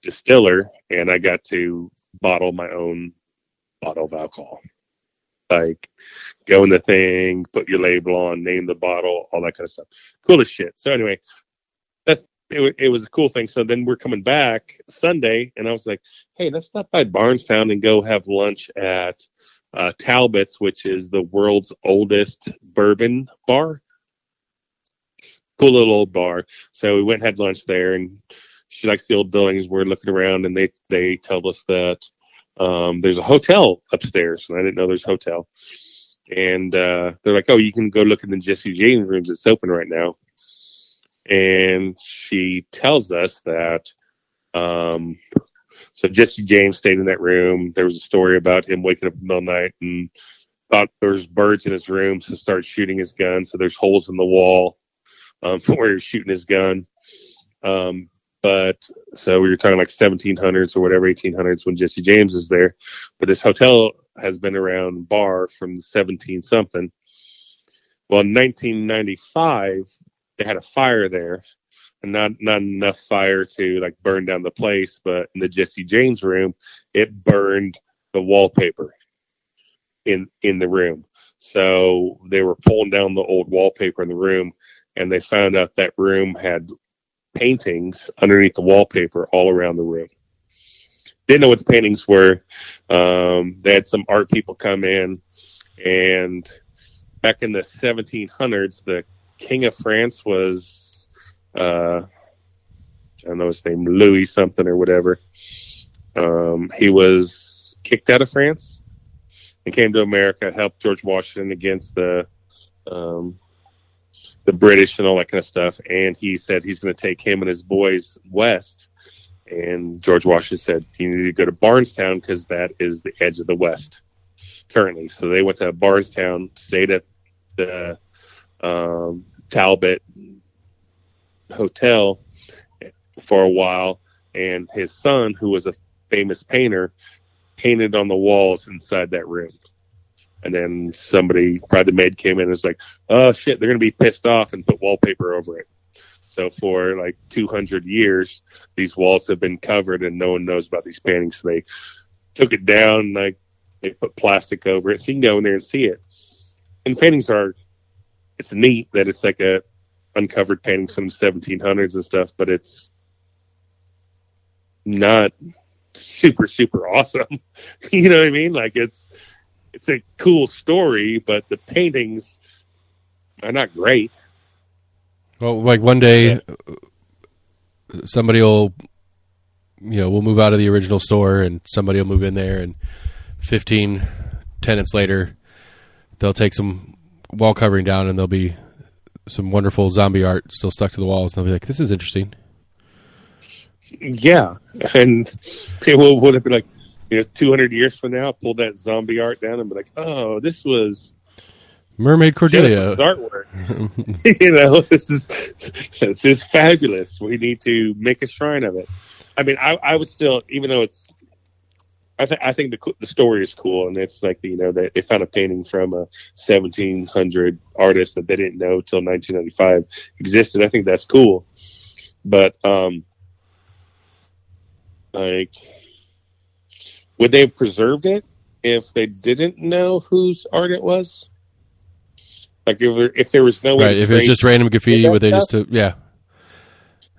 Distiller, and I got to bottle my own bottle of alcohol. Like, go in the thing, put your label on, name the bottle, all that kind of stuff. Cool as shit. So anyway, it was a cool thing. So then we're coming back Sunday, and I was like, hey, let's stop by Barnestown and go have lunch at Talbot's, which is the world's oldest bourbon bar. Cool little old bar. So we went and had lunch there, and she likes the old buildings. We're looking around, and they tell us that there's a hotel upstairs, and I didn't know there's a hotel. And they're like, oh, you can go look in the Jesse James rooms. It's open right now. And she tells us that so Jesse James stayed in that room. There was a story about him waking up in the middle of the night and thought there was birds in his room, so started shooting his gun. So there's holes in the wall from where he was shooting his gun. But so we were talking like 1700s or whatever, 1800s when Jesse James is there. But this hotel has been around bar from 17 something. Well, in 1995, they had a fire there, and not enough fire to like burn down the place, but in the Jesse James room, it burned the wallpaper in the room. So they were pulling down the old wallpaper in the room, and they found out that room had paintings underneath the wallpaper all around the room. Didn't know what the paintings were. They had some art people come in, and back in the 1700s, the King of France was, I don't know his name, Louis something or whatever. He was kicked out of France and came to America, helped George Washington against the British and all that kind of stuff. And he said he's going to take him and his boys west. And George Washington said, you need to go to Barnestown because that is the edge of the West currently. So they went to Barnestown, stayed at the Talbot Hotel for a while. And his son, who was a famous painter, painted on the walls inside that room. And then somebody, probably the maid, came in and was like, oh, shit, they're going to be pissed off, and put wallpaper over it. So for like 200 years, these walls have been covered and no one knows about these paintings. So they took it down and like they put plastic over it. So you can go in there and see it. And the paintings it's neat that it's like a uncovered paintings from the 1700s and stuff, but it's not super, super awesome. You know what I mean? Like it's a cool story, but the paintings are not great. Well, like one day, somebody will, we'll move out of the original store, and somebody will move in there, and 15 tenants later, they'll take some wall covering down, and there'll be some wonderful zombie art still stuck to the walls. And they'll be like, "This is interesting." Yeah, and will it be like, 200 years from now, pull that zombie art down and be like, "Oh, this was Mermaid Cordelia artwork." This is fabulous. We need to make a shrine of it. I mean, I would still, even though it's, I think the story is cool, and it's like they found a painting from a 1700 artist that they didn't know till 1995 existed. I think that's cool, but like, would they have preserved it if they didn't know whose art it was? Like if there was no way, right? If it was just random graffiti, would they just yeah?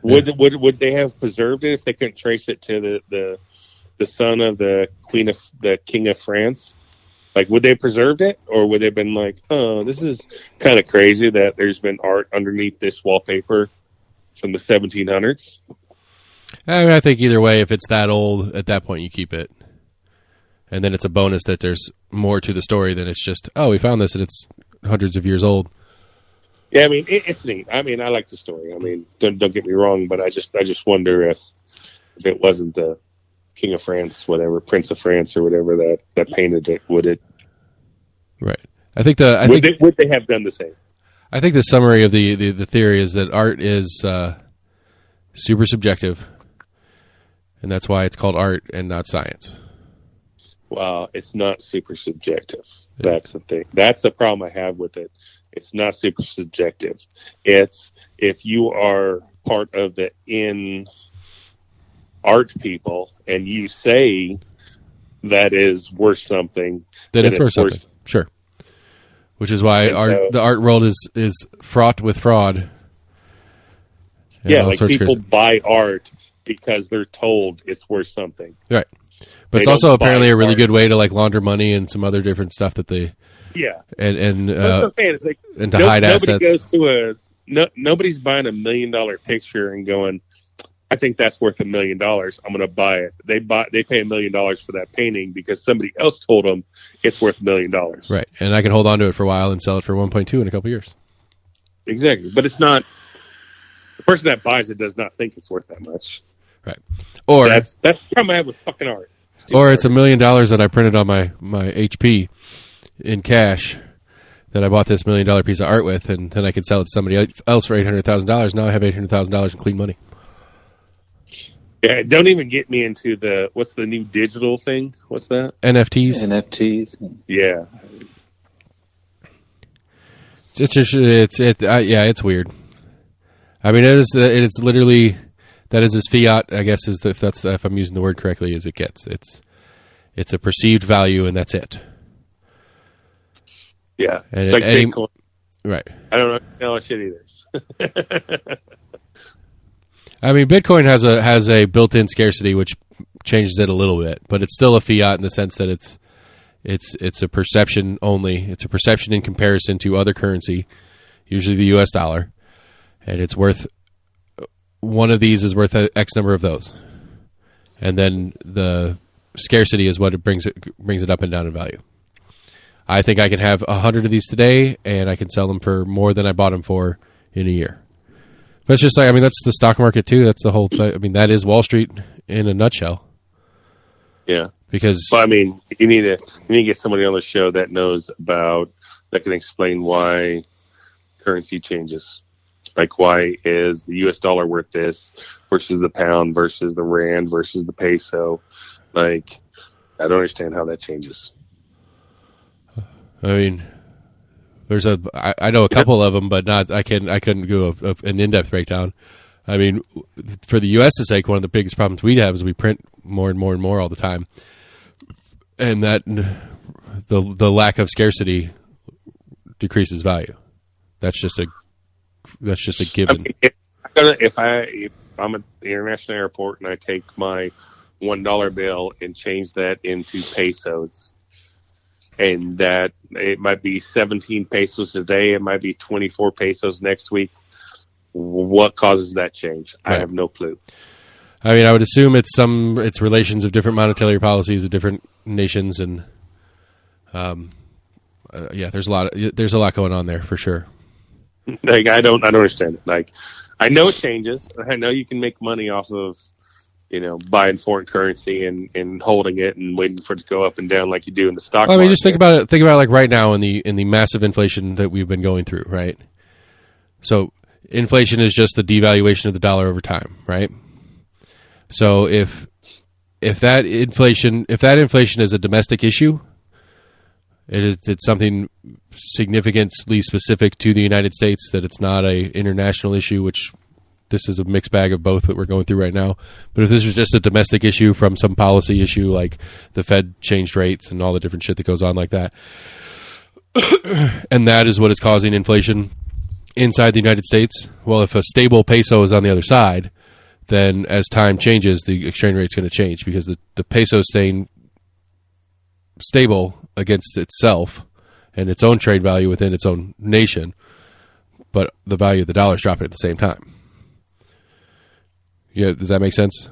Would they have preserved it if they couldn't trace it to the son of the King of France? Like, would they have preserved it, or would they have been like, oh, this is kind of crazy that there's been art underneath this wallpaper from the 1700s? I mean, I think either way, if it's that old, at that point you keep it, and then it's a bonus that there's more to the story than it's just, oh, we found this and it's hundreds of years old. Yeah, I mean, it's neat. I mean, I like the story. I mean, don't get me wrong, but I just wonder if it wasn't the King of France, whatever, Prince of France or whatever that painted it, would it? Right. Would they have done the same? I think the summary of the theory is that art is super subjective, and that's why it's called art and not science. Well, it's not super subjective. Yeah. That's the thing. That's the problem I have with it. It's not super subjective. It's if you are part of the art people and you say that is worth something, then it's worth something. Sure. Which is why the art world is fraught with fraud. Yeah, like people buy art because they're told it's worth something. Right. But it's also apparently a really good way to like launder money and some other different stuff that they. Yeah. And that's what I'm saying. It's like, and to hide assets. Nobody's buying $1 million picture and going, I think that's worth $1 million. I'm going to buy it. They pay $1 million for that painting because somebody else told them it's worth $1 million. Right. And I can hold on to it for a while and sell it for 1.2 in a couple of years. Exactly. But it's not, the person that buys it does not think it's worth that much. Right. Or that's the problem I have with fucking art. Or it's $1 million that I printed on my HP in cash that I bought this $1 million piece of art with, and then I could sell it to somebody else for $800,000. Now I have $800,000 in clean money. Yeah, don't even get me into what's the new digital thing? What's that? NFTs. NFTs. Yeah. It's weird. I mean, it is literally, that is as fiat, I guess, if I'm using the word correctly, as it gets. It's a perceived value, and that's it. Yeah, and it's like Bitcoin. Right. I don't know shit either. I mean, Bitcoin has a built-in scarcity, which changes it a little bit, but it's still a fiat in the sense that it's a perception only. It's a perception in comparison to other currency, usually the U.S. dollar, and it's worth, one of these is worth X number of those, and then the scarcity is what it brings it up and down in value. I think I can have 100 of these today, and I can sell them for more than I bought them for in a year. But it's just like, I mean, that's the stock market too. That's the whole. I mean, that is Wall Street in a nutshell. Yeah, because I mean, you need to get somebody on the show that that can explain why currency changes. Like, why is the U.S. dollar worth this versus the pound versus the rand versus the peso? Like, I don't understand how that changes. I mean, I know a couple of them, but not. I couldn't do an in-depth breakdown. I mean, for the U.S.'s sake, one of the biggest problems we have is we print more and more and more all the time, and that the lack of scarcity decreases value. That's just a given. I mean, if I'm at the international airport and I take my $1 bill and change that into pesos, and that it might be 17 pesos today, it might be 24 pesos next week. What causes that change? Right. I have no clue. I mean, I would assume it's relations of different monetary policies of different nations, and there's a lot going on there for sure. Like, I don't understand it. Like, I know it changes. I know you can make money off of, buying foreign currency and holding it and waiting for it to go up and down like you do in the stock market. I mean, just think about it. Think about it like right now in the massive inflation that we've been going through, right? So inflation is just the devaluation of the dollar over time, right? So if that inflation is a domestic issue, it's something significantly specific to the United States, that it's not a international issue, which this is a mixed bag of both that we're going through right now. But if this was just a domestic issue from some policy issue, like the Fed changed rates and all the different shit that goes on like that, and that is what is causing inflation inside the United States, well, if a stable peso is on the other side, then as time changes, the exchange rate is going to change, because the peso is staying stable against itself and its own trade value within its own nation, but the value of the dollar is dropping at the same time. Yeah, does that make sense?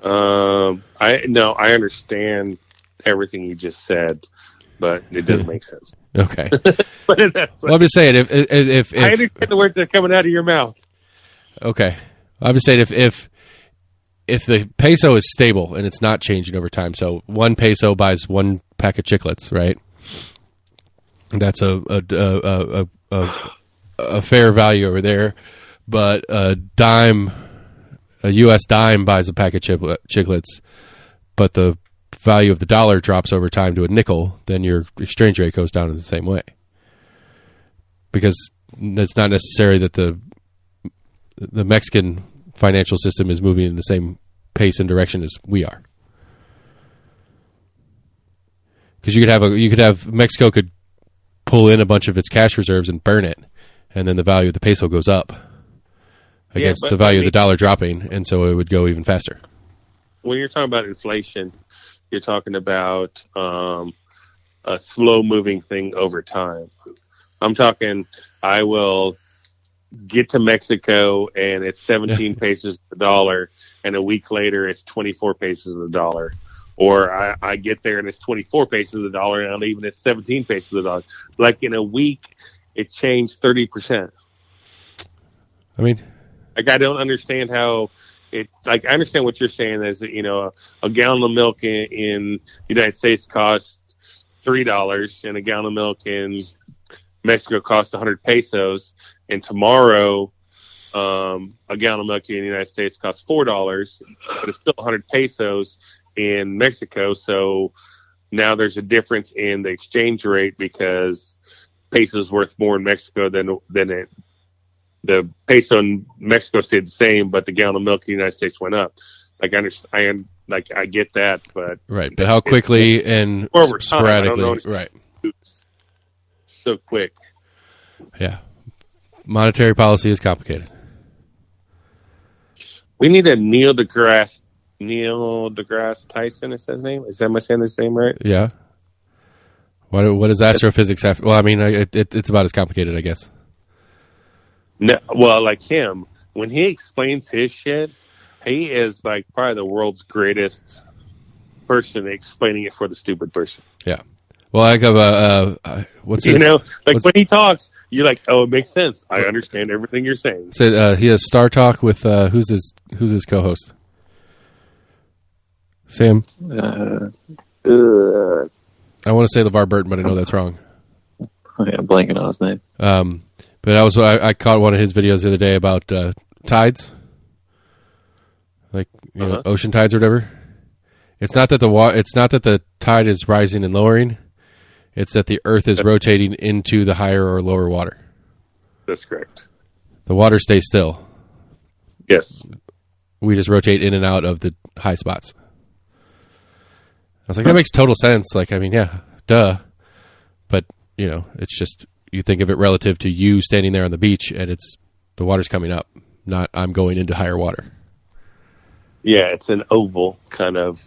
I understand everything you just said, but it doesn't make sense. Okay. Well, I'm just saying, if I understand the words that are coming out of your mouth. Okay, I'm just saying if the peso is stable and it's not changing over time, so 1 peso buys 1 pack of chiclets, right? That's a fair value over there, but a U.S. dime buys a pack of chiclets, but the value of the dollar drops over time to a nickel, then your exchange rate goes down in the same way. Because it's not necessary that the Mexican financial system is moving in the same pace and direction as we are. Because you could have Mexico could pull in a bunch of its cash reserves and burn it, and then the value of the peso goes up against the value of the dollar dropping, and so it would go even faster. When you're talking about inflation, you're talking about a slow-moving thing over time. I'm talking, I will get to Mexico and it's 17 pesos a dollar, and a week later it's 24 pesos a dollar. Or I get there and it's 24 pesos a dollar, and I leave and it's 17 pesos a dollar. Like, in a week, it changed 30%. I mean, like, I don't understand how it. Like, I understand what you're saying. Is that, a gallon of milk in the United States costs $3, and a gallon of milk in Mexico costs 100 pesos, and tomorrow a gallon of milk in the United States costs $4, but it's still 100 pesos in Mexico. So now there's a difference in the exchange rate because peso is worth more in Mexico than the peso in Mexico stayed the same, but the gallon of milk in the United States went up. Like I understand, like I get that, but right. But how quickly and sporadically, right? So quick. Yeah, monetary policy is complicated. We need a Neil deGrasse Tyson. Is that his name? Am I saying his name right? Yeah. What does astrophysics have? Well, I mean, it's about as complicated, I guess. No, well, like him, when he explains his shit, he is like probably the world's greatest person explaining it for the stupid person. Yeah. Well, I have what's his, when he talks, you're like, oh, it makes sense. I understand everything you're saying. So he has Star Talk with who's his co-host? Sam. I want to say LeVar Burton, but I know that's wrong. I'm blanking on his name. But I caught one of his videos the other day about tides, like ocean tides or whatever. It's not that the tide is rising and lowering; it's that the Earth is rotating into the higher or lower water. That's correct. The water stays still. Yes, we just rotate in and out of the high spots. I was like, that makes total sense. Like, I mean, yeah, duh. But it's just. You think of it relative to you standing there on the beach, and the water's coming up, not I'm going into higher water. Yeah, it's an oval kind of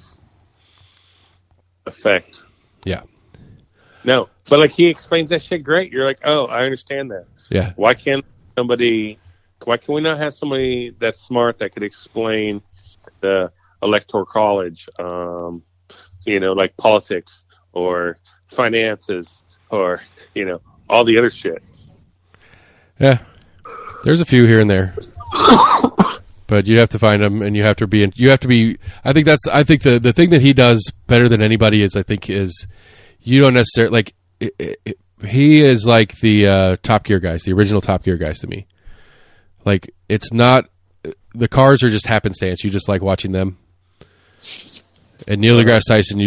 effect. Yeah. No, but like he explains that shit great. You're like, oh, I understand that. Yeah. Why can we not have somebody that's smart that could explain the electoral college, like politics or finances or, all the other shit. Yeah, there's a few here and there, but you have to find them, and you have to be. I think the thing that he does better than anybody is you don't necessarily like. He is like the Top Gear guys, the original Top Gear guys to me. Like it's not the cars are just happenstance. You just like watching them. And Neil deGrasse Tyson,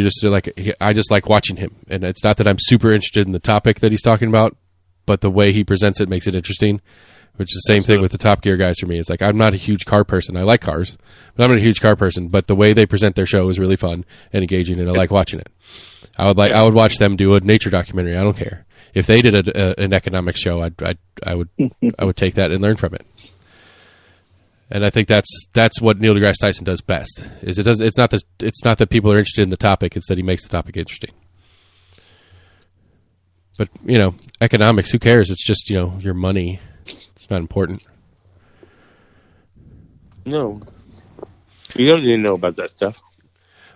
I just like watching him. And it's not that I'm super interested in the topic that he's talking about, but the way he presents it makes it interesting, which is the same thing with the Top Gear guys for me. It's like, I'm not a huge car person. I like cars, but I'm not a huge car person. But the way they present their show is really fun and engaging, and I like watching it. I would watch them do a nature documentary. I don't care. If they did an economics show, I would take that and learn from it. And I think that's what Neil deGrasse Tyson does best. It's not that people are interested in the topic; it's that he makes the topic interesting. But economics, who cares? It's just your money. It's not important. No, you don't need to know about that stuff.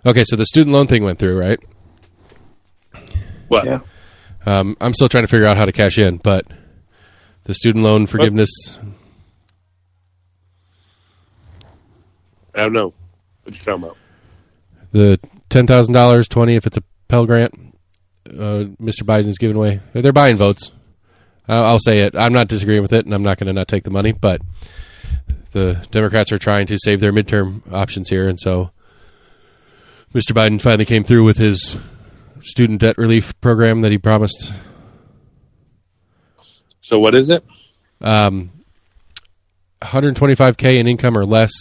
Okay, so the student loan thing went through, right? What? Yeah. I'm still trying to figure out how to cash in, but the student loan forgiveness. I don't know what you're talking about. The $10,000, $20,000 if it's a Pell Grant. Mr. Biden is giving away. They're buying votes. I'll say it. I'm not disagreeing with it, and I'm not going to not take the money. But the Democrats are trying to save their midterm options here, and so Mr. Biden finally came through with his student debt relief program that he promised. So what is it? $125K in income or less.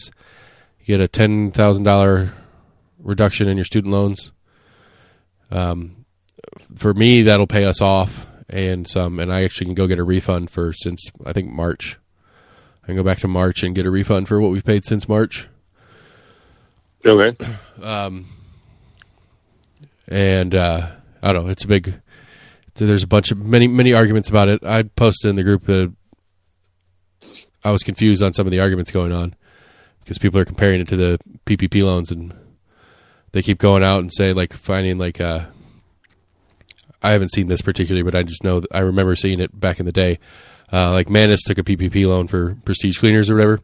You get a $10,000 reduction in your student loans. For me, that'll pay us off and I actually can go get a refund since I think March. I can go back to March and get a refund for what we've paid since March. Okay. And I don't know. It's a big. There's a bunch of many arguments about it. I posted in the group that I was confused on some of the arguments going on because people are comparing it to the PPP loans, and they keep going out and say finding I haven't seen this particularly, but I just know that I remember seeing it back in the day. Manis took a PPP loan for Prestige Cleaners or whatever,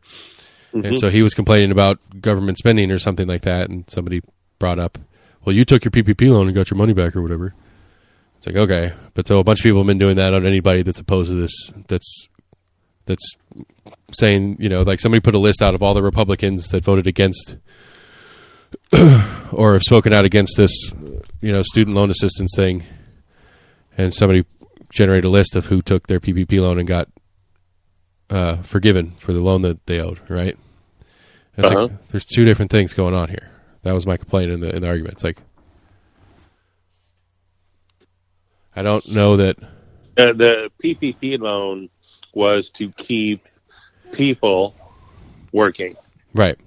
and so he was complaining about government spending or something like that, and somebody brought up, well, you took your PPP loan and got your money back or whatever. It's like, okay, but so a bunch of people have been doing that on anybody that's opposed to this. That's saying, somebody put a list out of all the Republicans that voted against or have spoken out against this, student loan assistance thing, and somebody generate a list of who took their PPP loan and got forgiven for the loan that they owed, right? It's like, there's two different things going on here. That was my complaint in the argument. It's like, I don't know that the PPP loan was to keep people working, right?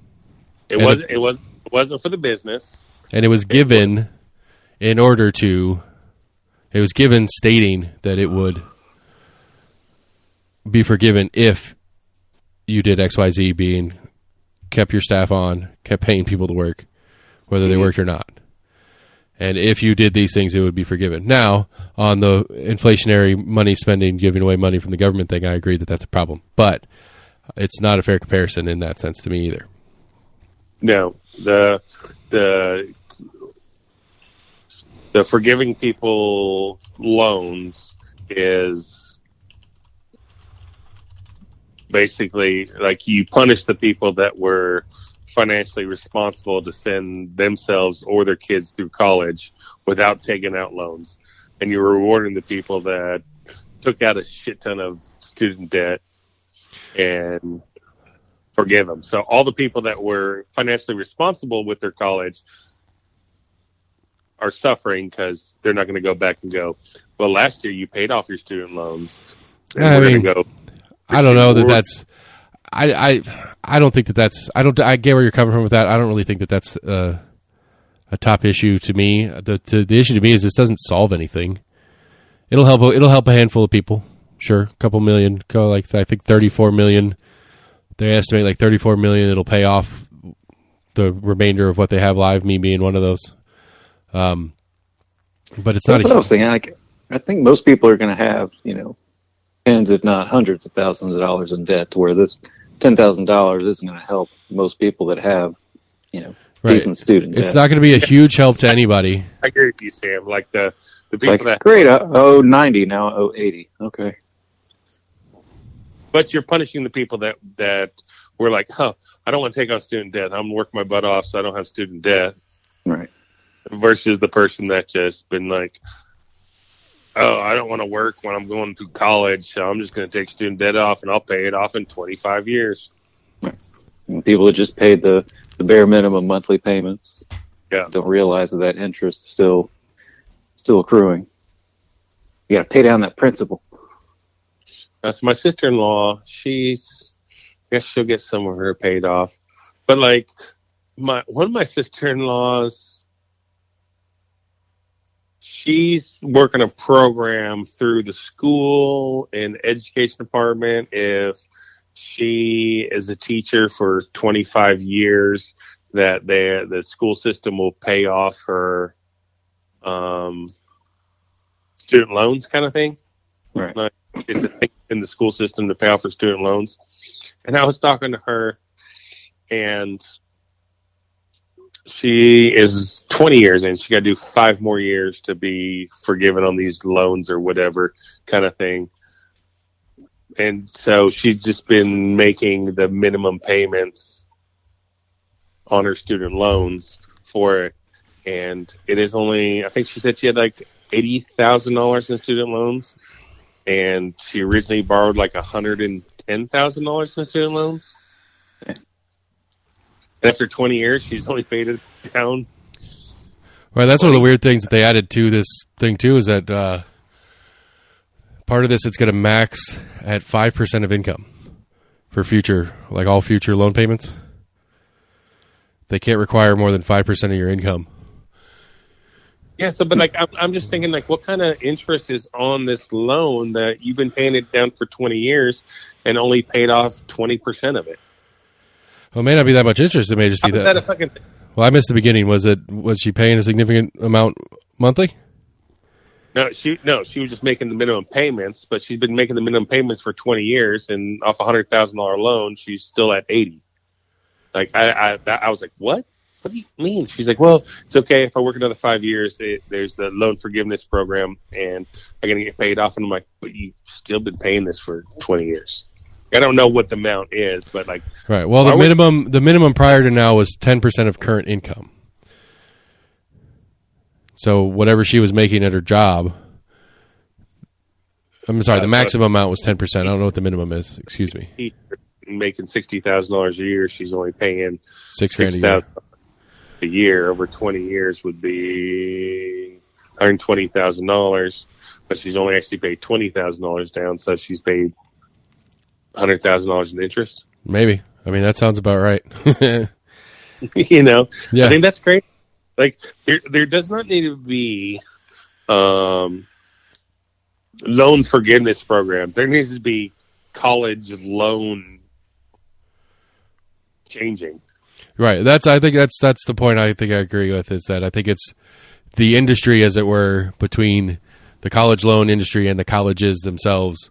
It wasn't for the business, and it was given in order to. It was given stating that it would be forgiven if you did XYZ, being kept your staff on, kept paying people to work, whether they worked or not. And if you did these things, it would be forgiven. Now, on the inflationary money spending, giving away money from the government thing, I agree that that's a problem. But it's not a fair comparison in that sense to me either. No, the forgiving people loans is basically like you punish the people that were financially responsible to send themselves or their kids through college without taking out loans, and you're rewarding the people that took out a shit ton of student debt and forgive them. So all the people that were financially responsible with their college are suffering because they're not going to go back and go, well, last year you paid off your student loans. And I we're mean, going to go. I don't know that that's. I don't think that that's. I get where you're coming from with that. I don't really think that that's a top issue to me. The issue to me is this doesn't solve anything. It'll help a handful of people. Sure, a couple million. I think 34 million. They estimate like 34 million. It'll pay off the remainder of what they have live. Me being one of those. But it's not. That's what I was thinking. I think most people are going to have, tens, if not hundreds of thousands of dollars in debt, to where this $10,000 isn't going to help most people that have, decent student debt. It's not going to be a huge help to anybody. I agree with you, Sam. Like the people that great, I owe 90, now I owe 80. Okay. But you're punishing the people that were like, I don't want to take on student debt. I'm going to work my butt off so I don't have student debt. Right. Versus the person that just been like, I don't want to work when I'm going through college, so I'm just going to take student debt off, and I'll pay it off in 25 years. Right. And people that just paid the bare minimum monthly payments don't realize that interest is still accruing. You got to pay down that principal. That's my sister-in-law. I guess she'll get some of her paid off. But like one of my sister-in-laws, she's working a program through the school and education department. If she is a teacher for 25 years, that the school system will pay off her student loans, kind of thing. Right. Like, it's a thing in the school system to pay off her student loans. And I was talking to her, and she is 20 years in. She got to do 5 more years to be forgiven on these loans or whatever kind of thing. And so she's just been making the minimum payments on her student loans for it. And it is only, I think she said she had like $80,000 in student loans. And she originally borrowed like $110,000 in student loans. After 20 years, she's only paid it down. Right, that's one of the weird things that they added to this thing, too, is that part of this, it's going to max at 5% of income for future, like all future loan payments. They can't require more than 5% of your income. Yeah, so, but like, I'm just thinking, like, what kind of interest is on this loan that you've been paying it down for 20 years and only paid off 20% of it? Well, it may not be that much interest. It may just be that. That a fucking thing? Well, I missed the beginning. Was she paying a significant amount monthly? No, she was just making the minimum payments, but she's been making the minimum payments for 20 years, and off a $100,000 loan, she's still at 80. Like I was like, what? What do you mean? She's like, well, it's okay if I work another 5 years. There's the loan forgiveness program, and I'm gonna get paid off. And I'm like, but you've still been paying this for 20 years. I don't know what the amount is, but like, right. Well, the minimum prior to now was 10% of current income. So whatever she was making at her job, I'm sorry, the maximum amount was 10%. I don't know what the minimum is. Excuse me. He's making $60,000 a year. She's only paying $6,000 a year. Over 20 years would be $120,000, but she's only actually paid $20,000 down, so she's paid $100,000 in interest. Maybe. I mean, that sounds about right. You know, yeah. I think that's great. Like, there does not need to be loan forgiveness program. There needs to be college loan changing. Right. I think that's the point I think I agree with, is that I think it's the industry, as it were, between the college loan industry and the colleges themselves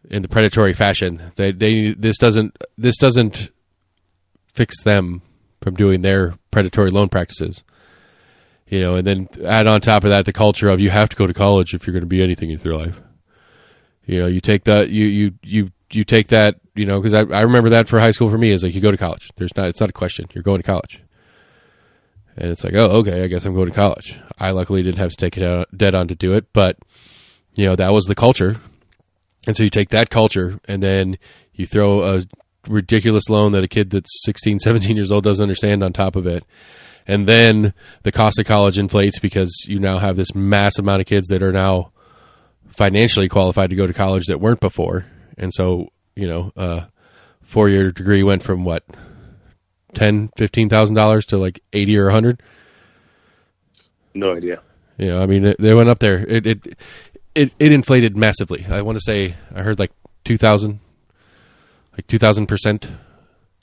in the predatory fashion. This doesn't fix them from doing their predatory loan practices. You know, and then add on top of that the culture of you have to go to college if you're going to be anything in your life. You know, you take that you take that, you know, because I remember that for high school for me is like, you go to college. It's not a question. You're going to college. And it's like, oh, okay, I guess I'm going to college. I luckily didn't have to take it dead on to do it, but you know, that was the culture. And so you take that culture and then you throw a ridiculous loan that a kid that's 16, 17 years old doesn't understand on top of it. And then the cost of college inflates because you now have this mass amount of kids that are now financially qualified to go to college that weren't before. And so, you know, 4-year degree went from what, $10,000-$15,000 to like $80 or $100. No idea. You know, I mean, they went up there. It inflated massively. I want to say I heard like 2,000%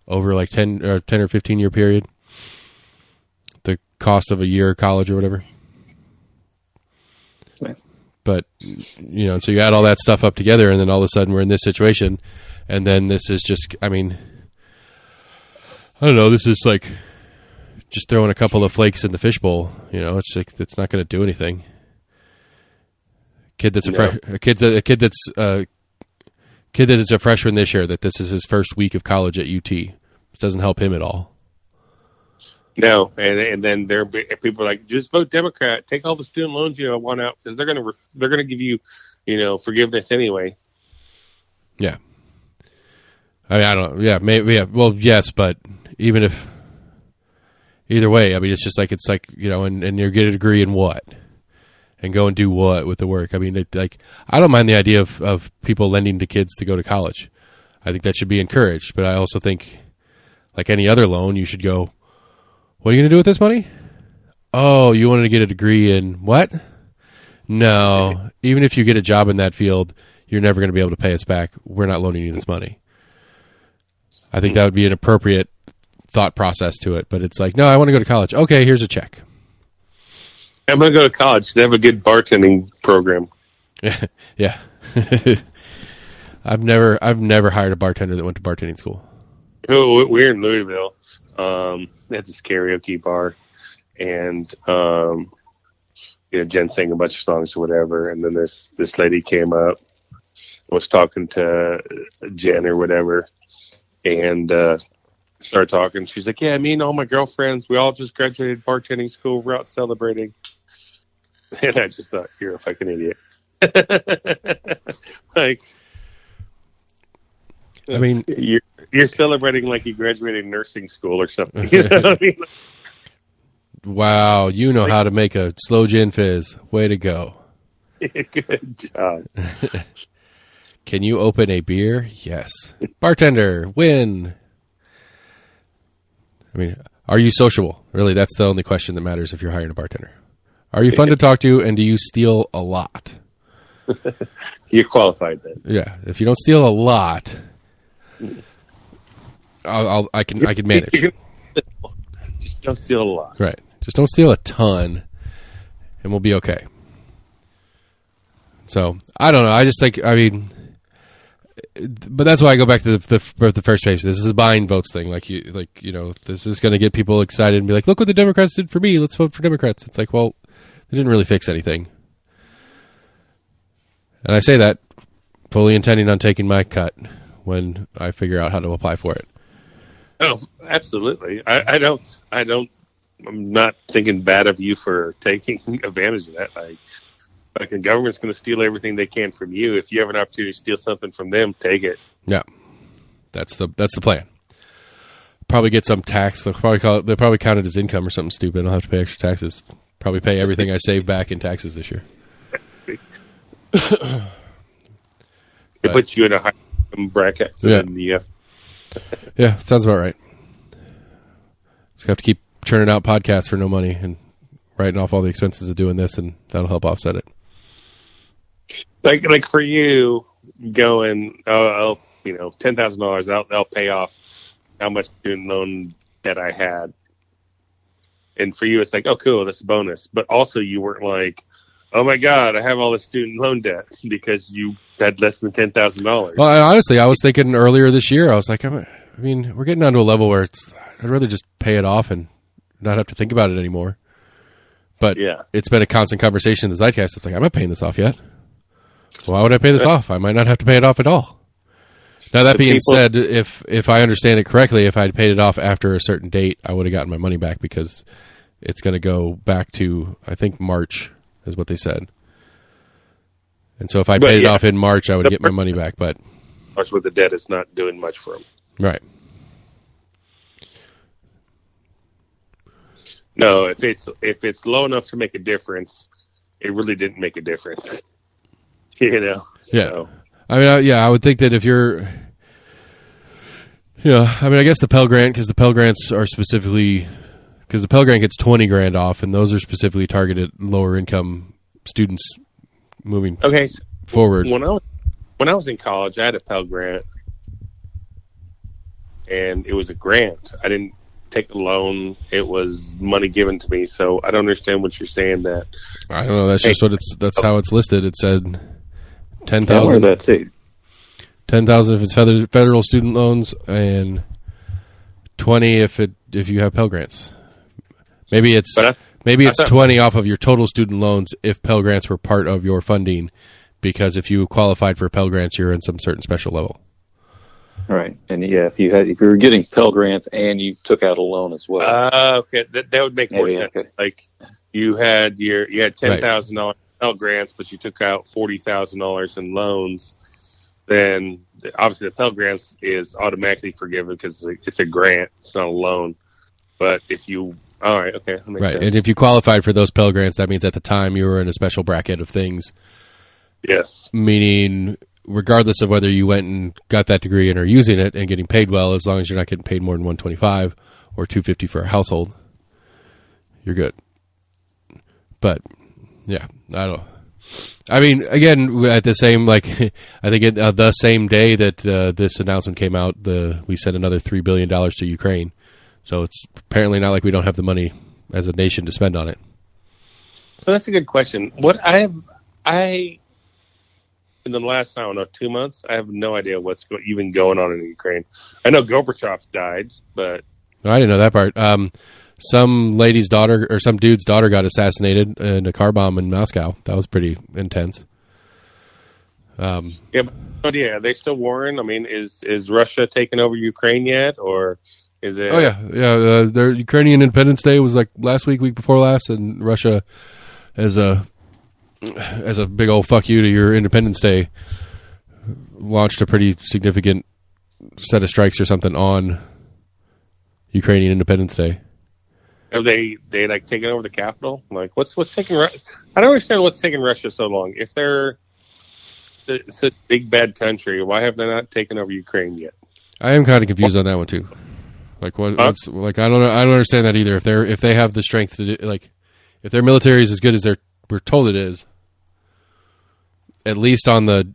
over like 10 or 15 year period. The cost of a year of college or whatever. Right. But, you know, so you add all that stuff up together and then all of a sudden we're in this situation. And then this is just, I mean, I don't know, this is like just throwing a couple of flakes in the fishbowl. You know, it's like, it's not going to do anything. Kid that's a kid that's a freshman this year, that this is his first week of college at UT. This doesn't help him at all. No, and then people are like, just vote Democrat, take all the student loans you want out, because they're gonna give you, you know, forgiveness anyway. Yeah, I mean, I don't know. Yeah, maybe. Yeah, well, yes, but either way, I mean, it's like, you know, and you get a degree in what, and go and do what with the work. I mean, I don't mind the idea of people lending to kids to go to college. I think that should be encouraged, but I also think, like any other loan, you should go, what are you going to do with this money? Oh, you wanted to get a degree in what? No. Even if you get a job in that field, you're never going to be able to pay us back. We're not loaning you this money. I think that would be an appropriate thought process to it. But it's like, no, I want to go to college. Okay, here's a check. I'm going to go to college. They have a good bartending program. Yeah. I've never hired a bartender that went to bartending school. Oh, we're in Louisville. They had this karaoke bar, and you know, Jen sang a bunch of songs or whatever, and then this lady came up, was talking to Jen or whatever, and started talking. She's like, "Yeah, me and all my girlfriends, we all just graduated bartending school. We're out celebrating." And I just thought, you're a fucking idiot. Like, I mean, you're celebrating like you graduated nursing school or something. You know what I mean? Wow, you know how to make a slow gin fizz. Way to go. Good job. Can you open a beer? Yes. Bartender, win. I mean, are you sociable? Really, that's the only question that matters if you're hiring a bartender. Are you fun to talk to, and do you steal a lot? You're qualified then. Yeah, if you don't steal a lot, I can manage. Just don't steal a lot. Right. Just don't steal a ton, and we'll be okay. So, I don't know. I just think, I mean, but that's why I go back to the first page. This is a buying votes thing. Like, you know, this is going to get people excited and be like, look what the Democrats did for me. Let's vote for Democrats. It's like, well, they didn't really fix anything. And I say that fully intending on taking my cut when I figure out how to apply for it. Oh, absolutely. I'm not thinking bad of you for taking advantage of that. Like, Like the government's going to steal everything they can from you. If you have an opportunity to steal something from them, take it. Yeah, that's the plan. Probably get some tax. They'll probably count it as income or something stupid. I'll have to pay extra taxes. Probably pay everything I save back in taxes this year. It puts you in a high income bracket. So yeah. Yeah, sounds about right. Just have to keep churning out podcasts for no money and writing off all the expenses of doing this, and that'll help offset it. Like for you going, $10,000, I'll pay off how much student loan debt I had. And for you, it's like, oh, cool, that's a bonus. But also you weren't like, oh, my God, I have all this student loan debt because you had less than $10,000. Well, honestly, I was thinking earlier this year, I was like, we're getting down to a level where I'd rather just pay it off and not have to think about it anymore. But It's been a constant conversation in the Zeitgeist. It's like, I'm not paying this off yet. Why would I pay this off? I might not have to pay it off at all. Now, that being said, if I understand it correctly, if I'd paid it off after a certain date, I would have gotten my money back because it's going to go back to, I think, March is what they said. And so if I paid it off in March, I would get my money back. But March with the debt, it's not doing much for them. Right. No, if it's low enough to make a difference, it really didn't make a difference. Yeah. So. I would think that if you're, I guess the Pell Grant, because the Pell Grants are specifically, because the Pell Grant gets $20,000 off, and those are specifically targeted lower income students moving forward. When I was in college, I had a Pell Grant, and it was a grant. I didn't take a loan. It was money given to me. So I don't understand what you're saying. That I don't know. That's just that's how it's listed. It said 10,000. That too. 10,000 if it's federal student loans, and 20 if you have Pell Grants. Maybe it's 20 off of your total student loans if Pell Grants were part of your funding, because if you qualified for Pell Grants, you're in some certain special level. Right, and if you were getting Pell Grants and you took out a loan as well. Okay, that would make more sense. Okay. Like you had $10,000 Pell Grants, but you took out $40,000 in loans. Then obviously the Pell Grants is automatically forgiven because it's a grant, it's not a loan. But if you that makes sense. And if you qualified for those Pell Grants, that means at the time you were in a special bracket of things. Yes, meaning, regardless of whether you went and got that degree and are using it and getting paid well, as long as you're not getting paid more than $125 or $250 for a household, you're good. But yeah, I don't know. I mean, again, at the same, I think the same day that this announcement came out, we sent another $3 billion to Ukraine. So it's apparently not like we don't have the money as a nation to spend on it. So that's a good question. What in the last, 2 months, I have no idea what's even going on in Ukraine. I know Gorbachev died, but I didn't know that part. Some lady's daughter or some dude's daughter got assassinated in a car bomb in Moscow. That was pretty intense. Are they still warring? I mean, is Russia taking over Ukraine yet, or is it? Oh yeah. Their Ukrainian Independence Day was like last week before last, and Russia, as a big old fuck you to your Independence Day, launched a pretty significant set of strikes or something on Ukrainian Independence Day. Have they taken over the capital? Like, what's taking Russia? I don't understand what's taking Russia so long. If they're such a big bad country, why have they not taken over Ukraine yet? I am kind of confused on that one too. Like I don't understand that either. If they have the strength to do, if their military is as good as we're told it is, at least on the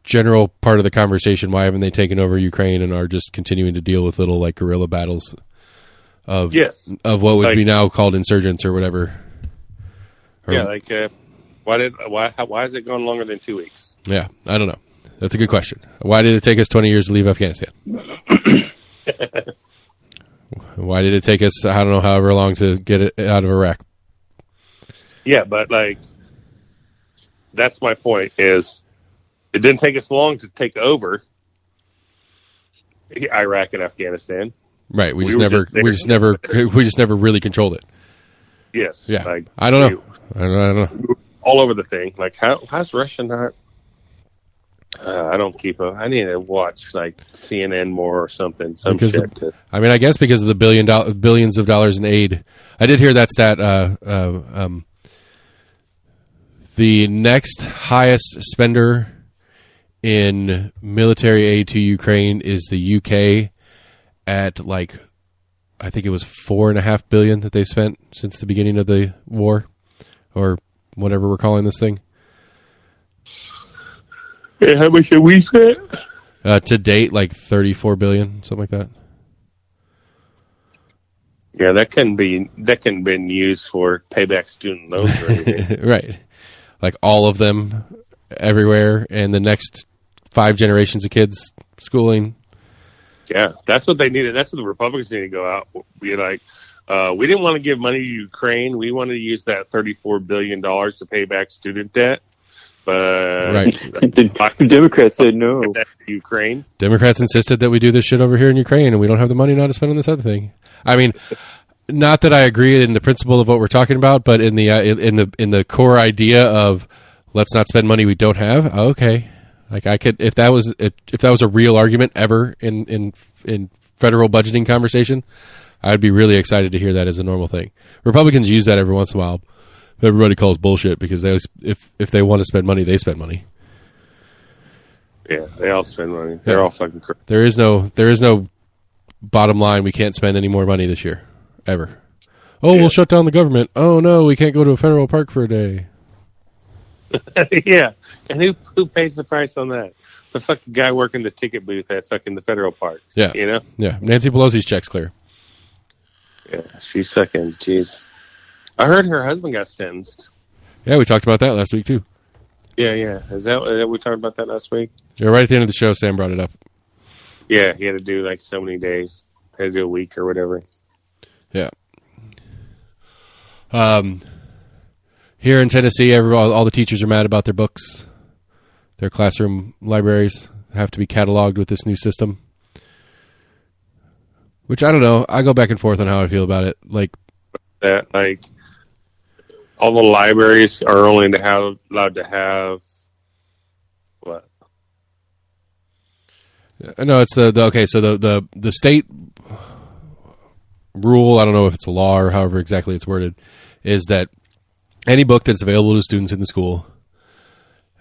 general part of the conversation, why haven't they taken over Ukraine and are just continuing to deal with little guerrilla battles of what would be now called insurgents or whatever? Why has it gone longer than 2 weeks? Yeah, I don't know. That's a good question. Why did it take us 20 years to leave Afghanistan? Why did it take us, I don't know, however long to get it out of Iraq? Yeah, but that's my point. Is it didn't take us long to take over Iraq and Afghanistan. Right. We just never really controlled it. Yes. Yeah. I don't know. all over the thing. Like, how's Russia not? I don't keep up. I need to watch like CNN more or something. Some shit. I guess because of the billions of dollars in aid. I did hear that stat. The next highest spender in military aid to Ukraine is the UK at like, I think it was $4.5 billion that they've spent since the beginning of the war, or whatever we're calling this thing. Yeah, how much have we spent? To date, like $34 billion, something like that. Yeah, that can be used for payback student loans or anything. Right. Like all of them everywhere, and the next 5 generations of kids schooling. Yeah, that's what they needed. That's what the Republicans need to go out. Be like, we didn't want to give money to Ukraine. We wanted to use that $34 billion to pay back student debt. But right. The Democrats said no. Ukraine. Democrats insisted that we do this shit over here in Ukraine, and we don't have the money now to spend on this other thing. I mean, not that I agree in the principle of what we're talking about, but in the core idea of let's not spend money we don't have. Okay, like I could, if that was a real argument ever in federal budgeting conversation, I'd be really excited to hear that as a normal thing. Republicans use that every once in a while. Everybody calls bullshit because if they want to spend money, they spend money. Yeah, they all spend money. They're all fucking crazy. There is no bottom line. We can't spend any more money this year, ever. Oh, we'll shut down the government. Oh no, we can't go to a federal park for a day. Yeah, and who pays the price on that? The fucking guy working the ticket booth at fucking the federal park. Yeah, you know. Yeah, Nancy Pelosi's check's clear. Yeah, she's fucking. Jeez. I heard her husband got sentenced. Yeah, we talked about that last week, too. Yeah. Is that we talked about that last week? Yeah, right at the end of the show, Sam brought it up. Yeah, he had to do like so many days. Had to do a week or whatever. Yeah. Here in Tennessee, all the teachers are mad about their books. Their classroom libraries have to be cataloged with this new system. Which, I don't know. I go back and forth on how I feel about it. Like all the libraries are only allowed to have what? No, it's the state rule, I don't know if it's a law or however exactly it's worded, is that any book that's available to students in the school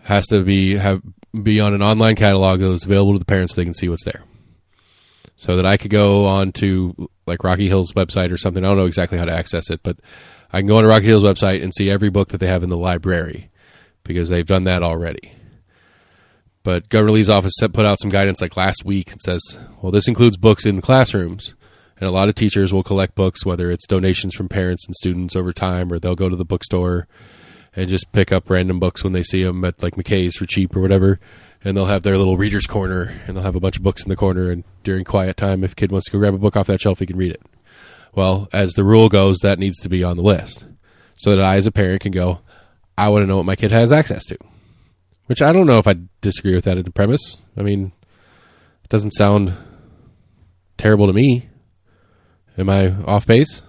has to be on an online catalog that is available to the parents so they can see what's there. So that I could go on to like Rocky Hill's website or something. I don't know exactly how to access it, but I can go on to Rocky Hill's website and see every book that they have in the library because they've done that already. But Governor Lee's office put out some guidance like last week and says, well, this includes books in the classrooms. And a lot of teachers will collect books, whether it's donations from parents and students over time, or they'll go to the bookstore and just pick up random books when they see them at like McKay's for cheap or whatever. And they'll have their little reader's corner, and they'll have a bunch of books in the corner. And during quiet time, if a kid wants to go grab a book off that shelf, he can read it. Well, as the rule goes, that needs to be on the list so that I, as a parent, can go, I want to know what my kid has access to. Which I don't know if I disagree with that in the premise. I mean, it doesn't sound terrible to me. Am I off base?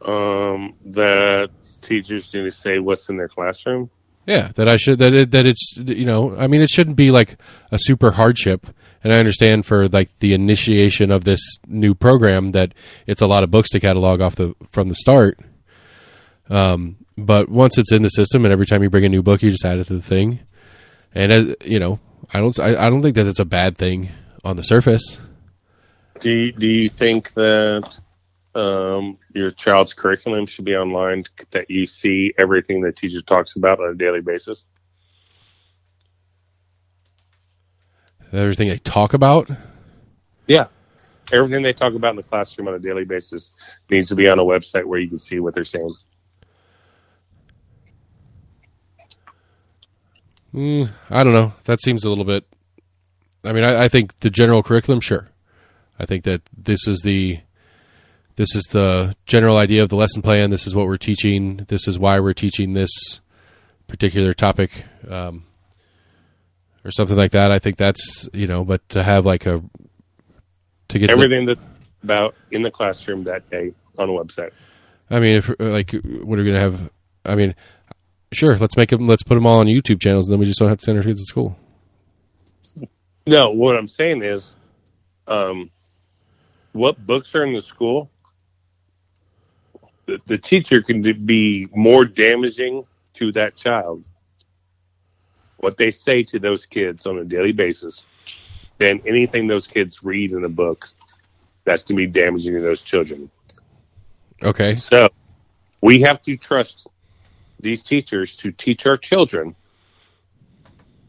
That teachers need to say what's in their classroom. Yeah, it's, you know, I mean, it shouldn't be like a super hardship. And I understand for like the initiation of this new program that it's a lot of books to catalog from the start. But once it's in the system and every time you bring a new book, you just add it to the thing. And you know, I don't think that it's a bad thing on the surface. Do you think that your child's curriculum should be online, that you see everything the teacher talks about on a daily basis? Everything they talk about? Yeah. Everything they talk about in the classroom on a daily basis needs to be on a website where you can see what they're saying. I don't know. That seems a little bit... I mean, I think the general curriculum, sure. I think that this is the general idea of the lesson plan. This is what we're teaching. This is why we're teaching this particular topic, or something like that. I think that's, you know, but to have like to get everything that's about in the classroom that day on a website. I mean, if like, what are we going to have I mean, sure, let's put them all on YouTube channels, and then we just don't have to send our kids to school. No, what I'm saying is, what books are in the school, the teacher can be more damaging to that child, what they say to those kids on a daily basis, than anything those kids read in a book that's going to be damaging to those children. Okay. So we have to trust these teachers to teach our children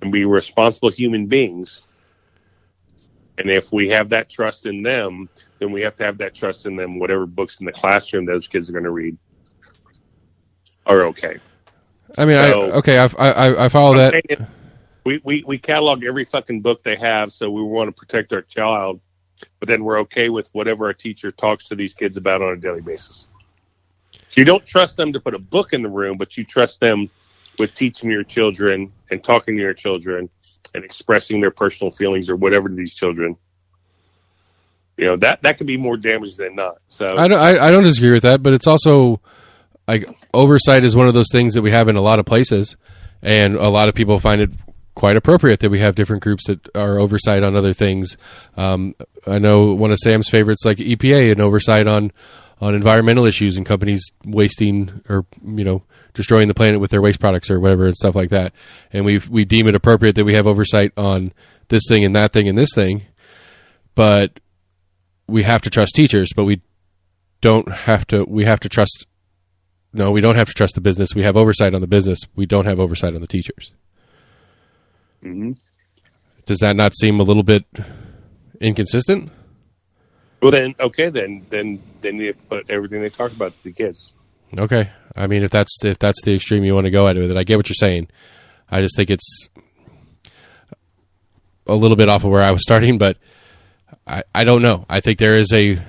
and be responsible human beings. And if we have that trust in them, then we have to have that trust in them. Whatever books in the classroom those kids are going to read are okay. I mean, so, I follow that. We catalog every fucking book they have, so we want to protect our child, but then we're okay with whatever our teacher talks to these kids about on a daily basis. So you don't trust them to put a book in the room, but you trust them with teaching your children and talking to your children and expressing their personal feelings or whatever to these children. You know, that could be more damage than not. So I don't disagree with that, but it's also like oversight is one of those things that we have in a lot of places, and a lot of people find it quite appropriate that we have different groups that are oversight on other things. I know one of Sam's favorites, like EPA, and oversight on environmental issues and companies wasting or, you know, destroying the planet with their waste products or whatever and stuff like that. And we deem it appropriate that we have oversight on this thing and that thing and this thing, but we have to trust teachers, but we don't have to trust the business. We have oversight on the business. We don't have oversight on the teachers. Mm-hmm. Does that not seem a little bit inconsistent? Well, then you put everything they talk about to the kids. Okay. I mean, if that's the extreme you want to go at it with it, I get what you're saying. I just think it's a little bit off of where I was starting, but I don't know. I think there is a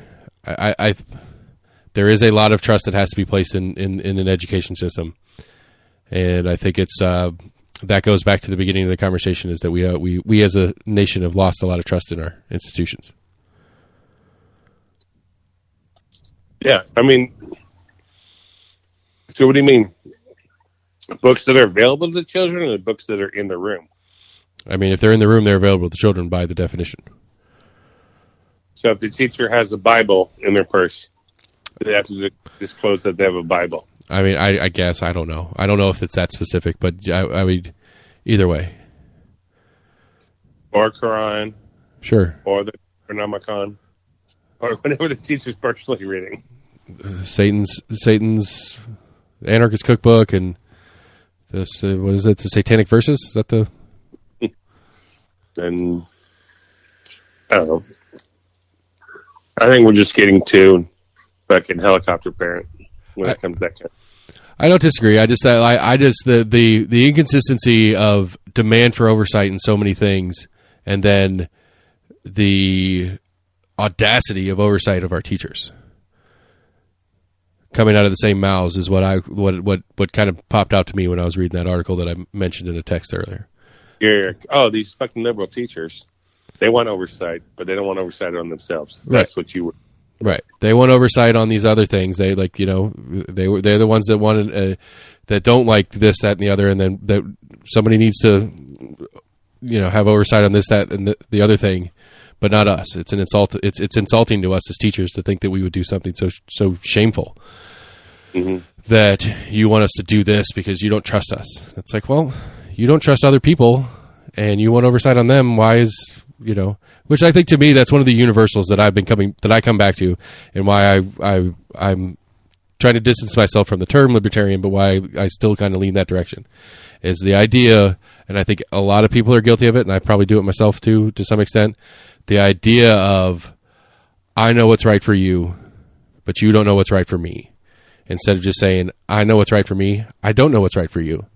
lot of trust that has to be placed in an education system, and I think it's that goes back to the beginning of the conversation, is that we as a nation have lost a lot of trust in our institutions. Yeah, I mean, so what do you mean? Books that are available to the children, or the books that are in the room? I mean, if they're in the room, they're available to the children by the definition. So if the teacher has a Bible in their purse, they have to disclose that they have a Bible. I mean, I guess, I don't know. I don't know if it's that specific, but I would, either way. Or Quran. Sure. Or the Necronomicon. Or whatever the teacher's personally reading. Satan's Anarchist Cookbook and this, what is it, the Satanic Verses? Is that the... And I don't know. I think we're just getting too fucking helicopter parent when it comes to that kind. I don't disagree. I just the inconsistency of demand for oversight in so many things, and then the audacity of oversight of our teachers coming out of the same mouths is what kind of popped out to me when I was reading that article that I mentioned in a text earlier. Yeah. Oh, these fucking liberal teachers. They want oversight, but they don't want oversight on themselves. That's what you were. Right. They want oversight on these other things. They they're the ones that want that don't like this, that, and the other, and then that somebody needs to, have oversight on this, that, and the other thing, but not us. It's an insult. It's insulting to us as teachers to think that we would do something so shameful. Mm-hmm. That you want us to do this because you don't trust us. It's like, well, you don't trust other people, and you want oversight on them. Why is which I think, to me, that's one of the universals that I come back to, and why I'm trying to distance myself from the term libertarian, but why I still kind of lean that direction, is the idea, and I think a lot of people are guilty of it, and I probably do it myself too, to some extent, the idea of, I know what's right for you, but you don't know what's right for me. Instead of just saying, I know what's right for me, I don't know what's right for you.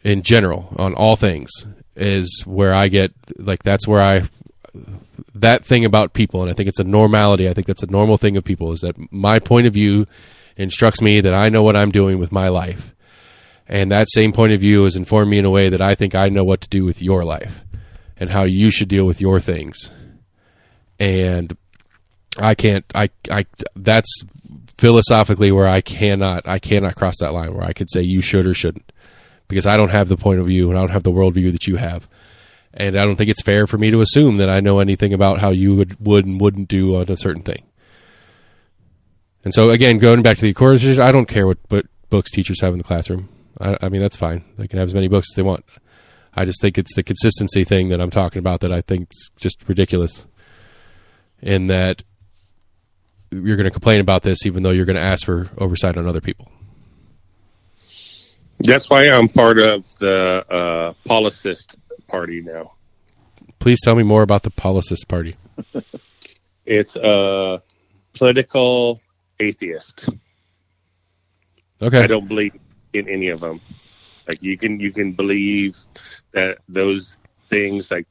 In general, on all things, is where I get, that's where that thing about people, and I think it's a normality, I think that's a normal thing of people, is that my point of view instructs me that I know what I'm doing with my life. And that same point of view has informed me in a way that I think I know what to do with your life and how you should deal with your things. And that's philosophically where I cannot cross that line where I could say you should or shouldn't, because I don't have the point of view and I don't have the worldview that you have. And I don't think it's fair for me to assume that I know anything about how you would and wouldn't do on a certain thing. And so, again, going back to the course, I don't care what books teachers have in the classroom. I mean, that's fine. They can have as many books as they want. I just think it's the consistency thing that I'm talking about that I think is just ridiculous. In that you're going to complain about this even though you're going to ask for oversight on other people. That's why I'm part of the policist party now. Please tell me more about the policist party. It's a political atheist. Okay. I don't believe in any of them. Like you can believe that those things, like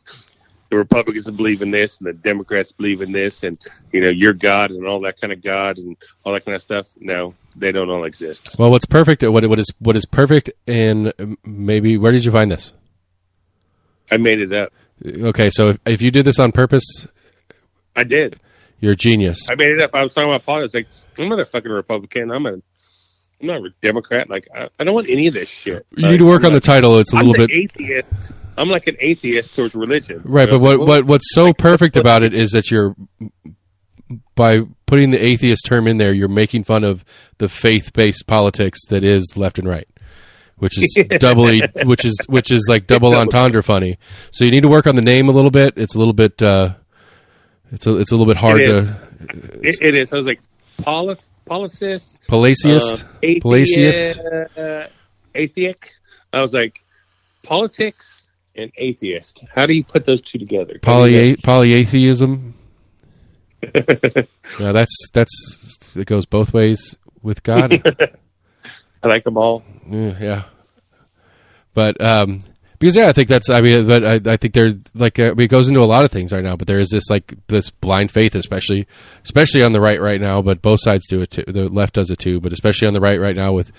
the Republicans believe in this and the Democrats believe in this, and you're God and all that kind of God and all that kind of stuff. No, they don't all exist. Well, what's perfect? What is perfect? And maybe where did you find this? I made it up. Okay, so if you did this on purpose, I did. You're a genius. I made it up. I was talking about politics. Like, I'm not a fucking Republican. I'm not a Democrat. Like, I don't want any of this shit. You need to work on the title. It's a little bit atheist. I'm like an atheist towards religion. Right, but what's so perfect about it is that you're, by putting the atheist term in there, you're making fun of the faith-based politics that is left and right, which is doubly, which is like double entendre funny. So you need to work on the name a little bit. It's a little bit, it's a little bit hard to. It is. I was like, policist, Palaciist, atheist. I was like, politics and atheist. How do you put those two together? Polyatheism. No, it goes both ways with God. I like them all. Yeah. But because I think that's. I mean, but I think they're like it goes into a lot of things right now. But there is this blind faith, especially on the right now. But both sides do it too. The left does it too. But especially on the right now with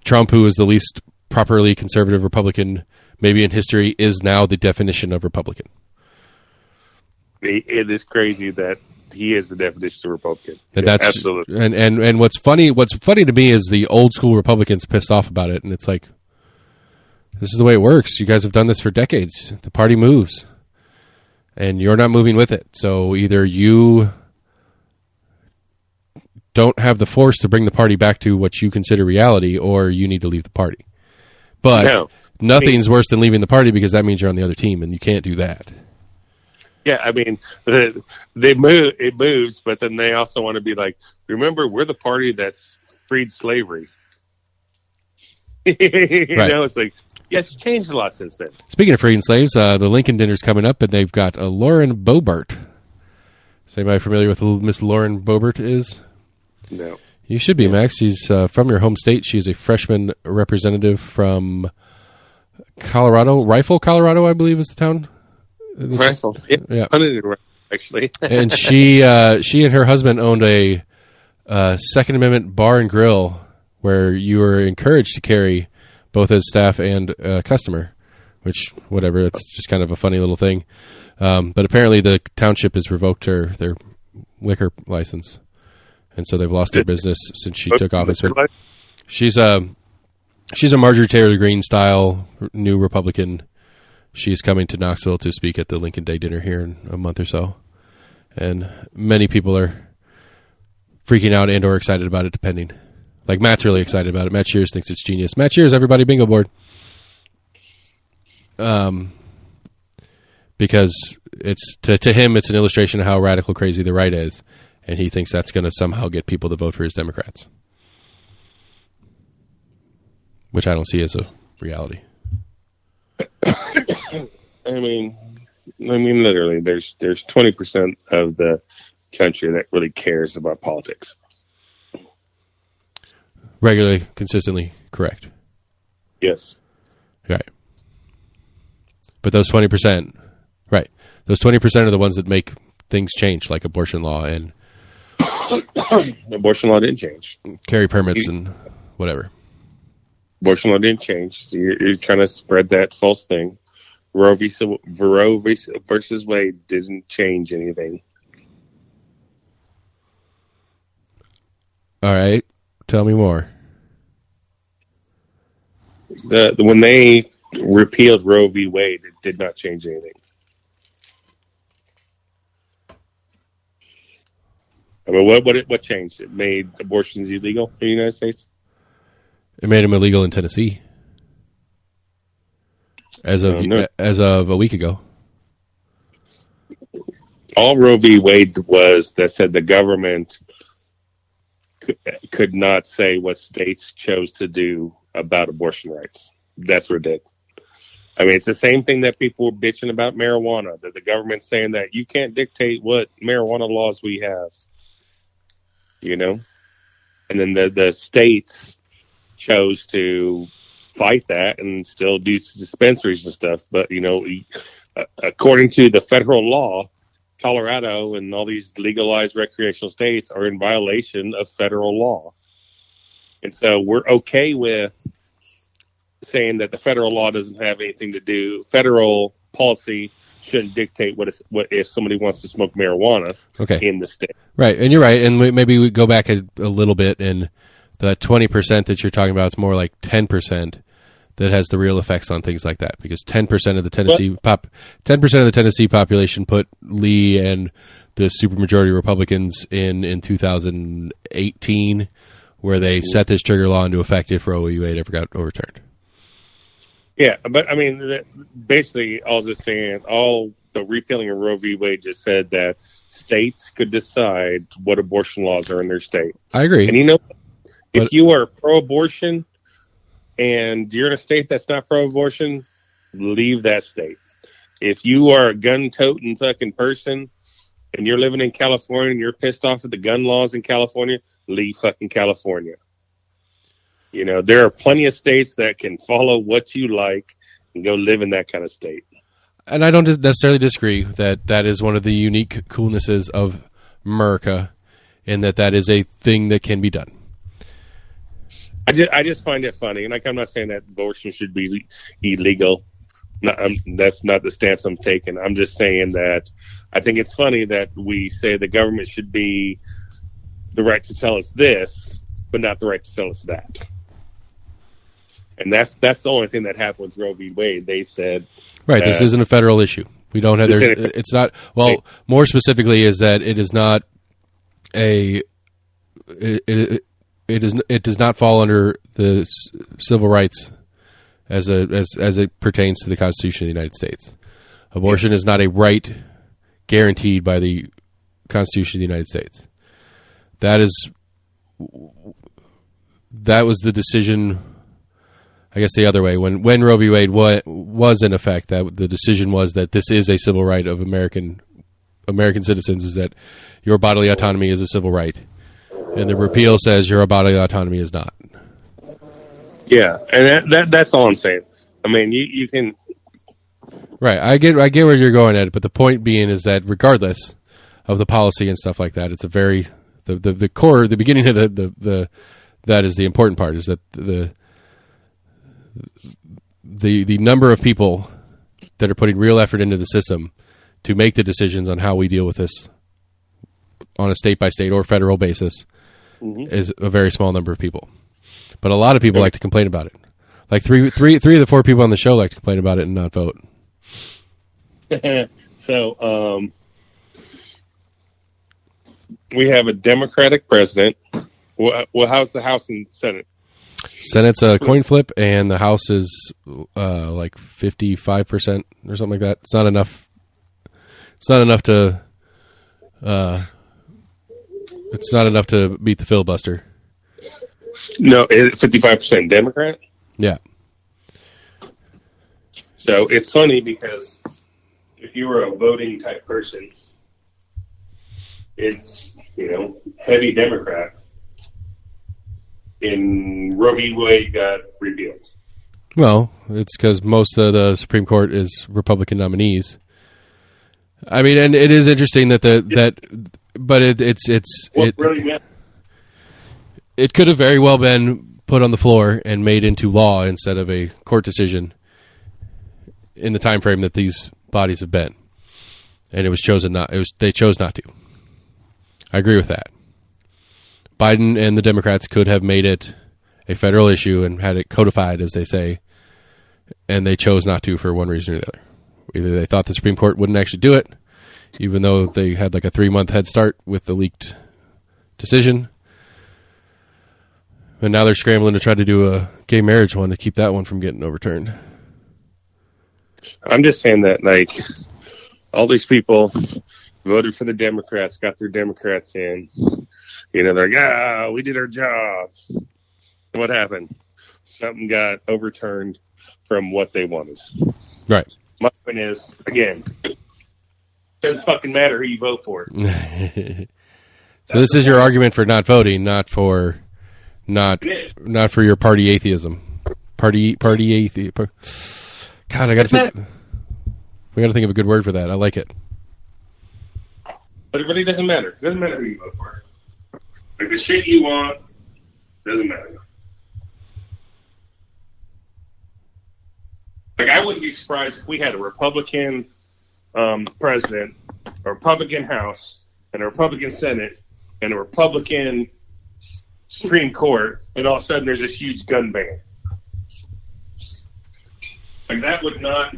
Trump, who is the least properly conservative Republican maybe in history, is now the definition of Republican. It is crazy that he is the definition of Republican. And that's absolutely. And what's funny to me is the old school Republicans pissed off about it, and it's like, this is the way it works. You guys have done this for decades. The party moves, and you're not moving with it. So either you don't have the force to bring the party back to what you consider reality, or you need to leave the party. But nothing's worse than leaving the party, because that means you're on the other team, and you can't do that. Yeah, I mean, they move. It moves, but then they also want to be like, remember, we're the party that's freed slavery. Right. It's like, yeah, it's changed a lot since then. Speaking of freeing slaves, the Lincoln dinner's coming up, and they've got Lauren Boebert. Is anybody familiar with who Miss Lauren Boebert is? No. You should be, Max. She's from your home state. She's a freshman representative from Colorado. Rifle, Colorado, I believe is the town. Rifle. Yeah. Actually. And she and her husband owned a Second Amendment bar and grill where you were encouraged to carry both as staff and customer, which, whatever, it's just kind of a funny little thing. But apparently the township has revoked their liquor license. And so they've lost their business since she took office. She's a Marjorie Taylor Greene style new Republican. She's coming to Knoxville to speak at the Lincoln Day dinner here in a month or so. And many people are freaking out and or excited about it, depending. Like, Matt's really excited about it. Matt Shears thinks it's genius. Matt Shears, everybody, bingo board. Because it's to him, it's an illustration of how radical crazy the right is. And he thinks that's going to somehow get people to vote for his Democrats. Which I don't see as a reality. I mean, literally, there's 20% of the country that really cares about politics. Regularly, consistently, correct. Yes. Right. But those 20%, right? Those 20% are the ones that make things change, like abortion law and abortion law didn't change. Carry permits and whatever. Abortion law didn't change. So you're trying to spread that false thing. Roe versus Wade didn't change anything. All right. Tell me more. When they repealed Roe v. Wade, it did not change anything. I mean, what changed? It made abortions illegal in the United States? It made them illegal in Tennessee. As of a week ago. All Roe v. Wade was that said the government could not say what states chose to do about abortion rights. That's what it did. I mean, it's the same thing that people were bitching about marijuana, that the government's saying that you can't dictate what marijuana laws we have. You know? And then the states chose to fight that and still do dispensaries and stuff. But, you know, according to the federal law, Colorado and all these legalized recreational states are in violation of federal law. And so we're okay with saying that the federal law doesn't have anything to do. Federal policy shouldn't dictate what if somebody wants to smoke marijuana in the state. Right, and you're right. And maybe we go back a little bit, and the 20% that you're talking about is more like 10% that has the real effects on things like that. Because 10% of the Tennessee 10% of the Tennessee population put Lee and the supermajority Republicans in 2018, where they set this trigger law into effect if Roe v. Wade ever got overturned. Yeah, but I mean, basically, all the repealing of Roe v. Wade just said that states could decide what abortion laws are in their state. I agree. And you know, if you are pro-abortion and you're in a state that's not pro-abortion, leave that state. If you are a gun-toting fucking person and you're living in California and you're pissed off at the gun laws in California, leave fucking California. You know, there are plenty of states that can follow what you like and go live in that kind of state. And I don't necessarily disagree that is one of the unique coolnesses of America, and that is a thing that can be done. I just find it funny, and like I'm not saying that abortion should be illegal. That's not the stance I'm taking. I'm just saying that I think it's funny that we say the government should be the right to tell us this, but not the right to tell us that. And that's the only thing that happened with Roe v. Wade. They said, right, this isn't a federal issue. We don't have. It's not. Well, more specifically, is that it is not a. It does not fall under the civil rights as it pertains to the Constitution of the United States. Abortion is not a right guaranteed by the Constitution of the United States. That was the decision. I guess the other way, when Roe v. Wade was in effect, that the decision was that this is a civil right of American citizens, is that your bodily autonomy is a civil right, and the repeal says your bodily autonomy is not. Yeah, and that's all I'm saying. I mean, you can. Right, I get where you're going at, but the point being is that regardless of the policy and stuff like that, it's a very the core, the beginning of the that is the important part, is that the number of people that are putting real effort into the system to make the decisions on how we deal with this on a state-by-state or federal basis is a very small number of people. But a lot of people like to complain about it. Like three of the four people on the show like to complain about it and not vote. So we have a Democratic president. Well, how's the House and Senate? Senate's a coin flip, and the House is like 55% or something like that. It's not enough. It's not enough to. It's not enough to beat the filibuster. No, 55% Democrat. Yeah. So it's funny because if you were a voting type person, it's heavy Democrat. In Roe v. Wade got repealed. Well, it's because most of the Supreme Court is Republican nominees. I mean, and it is interesting but it could have very well been put on the floor and made into law instead of a court decision in the time frame that these bodies have been, and it was chosen not. They chose not to. I agree with that. Biden and the Democrats could have made it a federal issue and had it codified, as they say, and they chose not to for one reason or the other. Either they thought the Supreme Court wouldn't actually do it, even though they had like a 3-month head start with the leaked decision, and now they're scrambling to try to do a gay marriage one to keep that one from getting overturned. I'm just saying that, like, all these people voted for the Democrats, got their Democrats in. You know, they're like, we did our job. And what happened? Something got overturned from what they wanted. Right. My point is, again, it doesn't fucking matter who you vote for. So this is your argument for not voting, not for your party atheism. Party atheism. God, we got to think of a good word for that. I like it. But it really doesn't matter. It doesn't matter who you vote for. Like, the shit you want doesn't matter. Like, I wouldn't be surprised if we had a Republican president, a Republican House, and a Republican Senate, and a Republican Supreme Court, and all of a sudden there's this huge gun ban. Like, that would not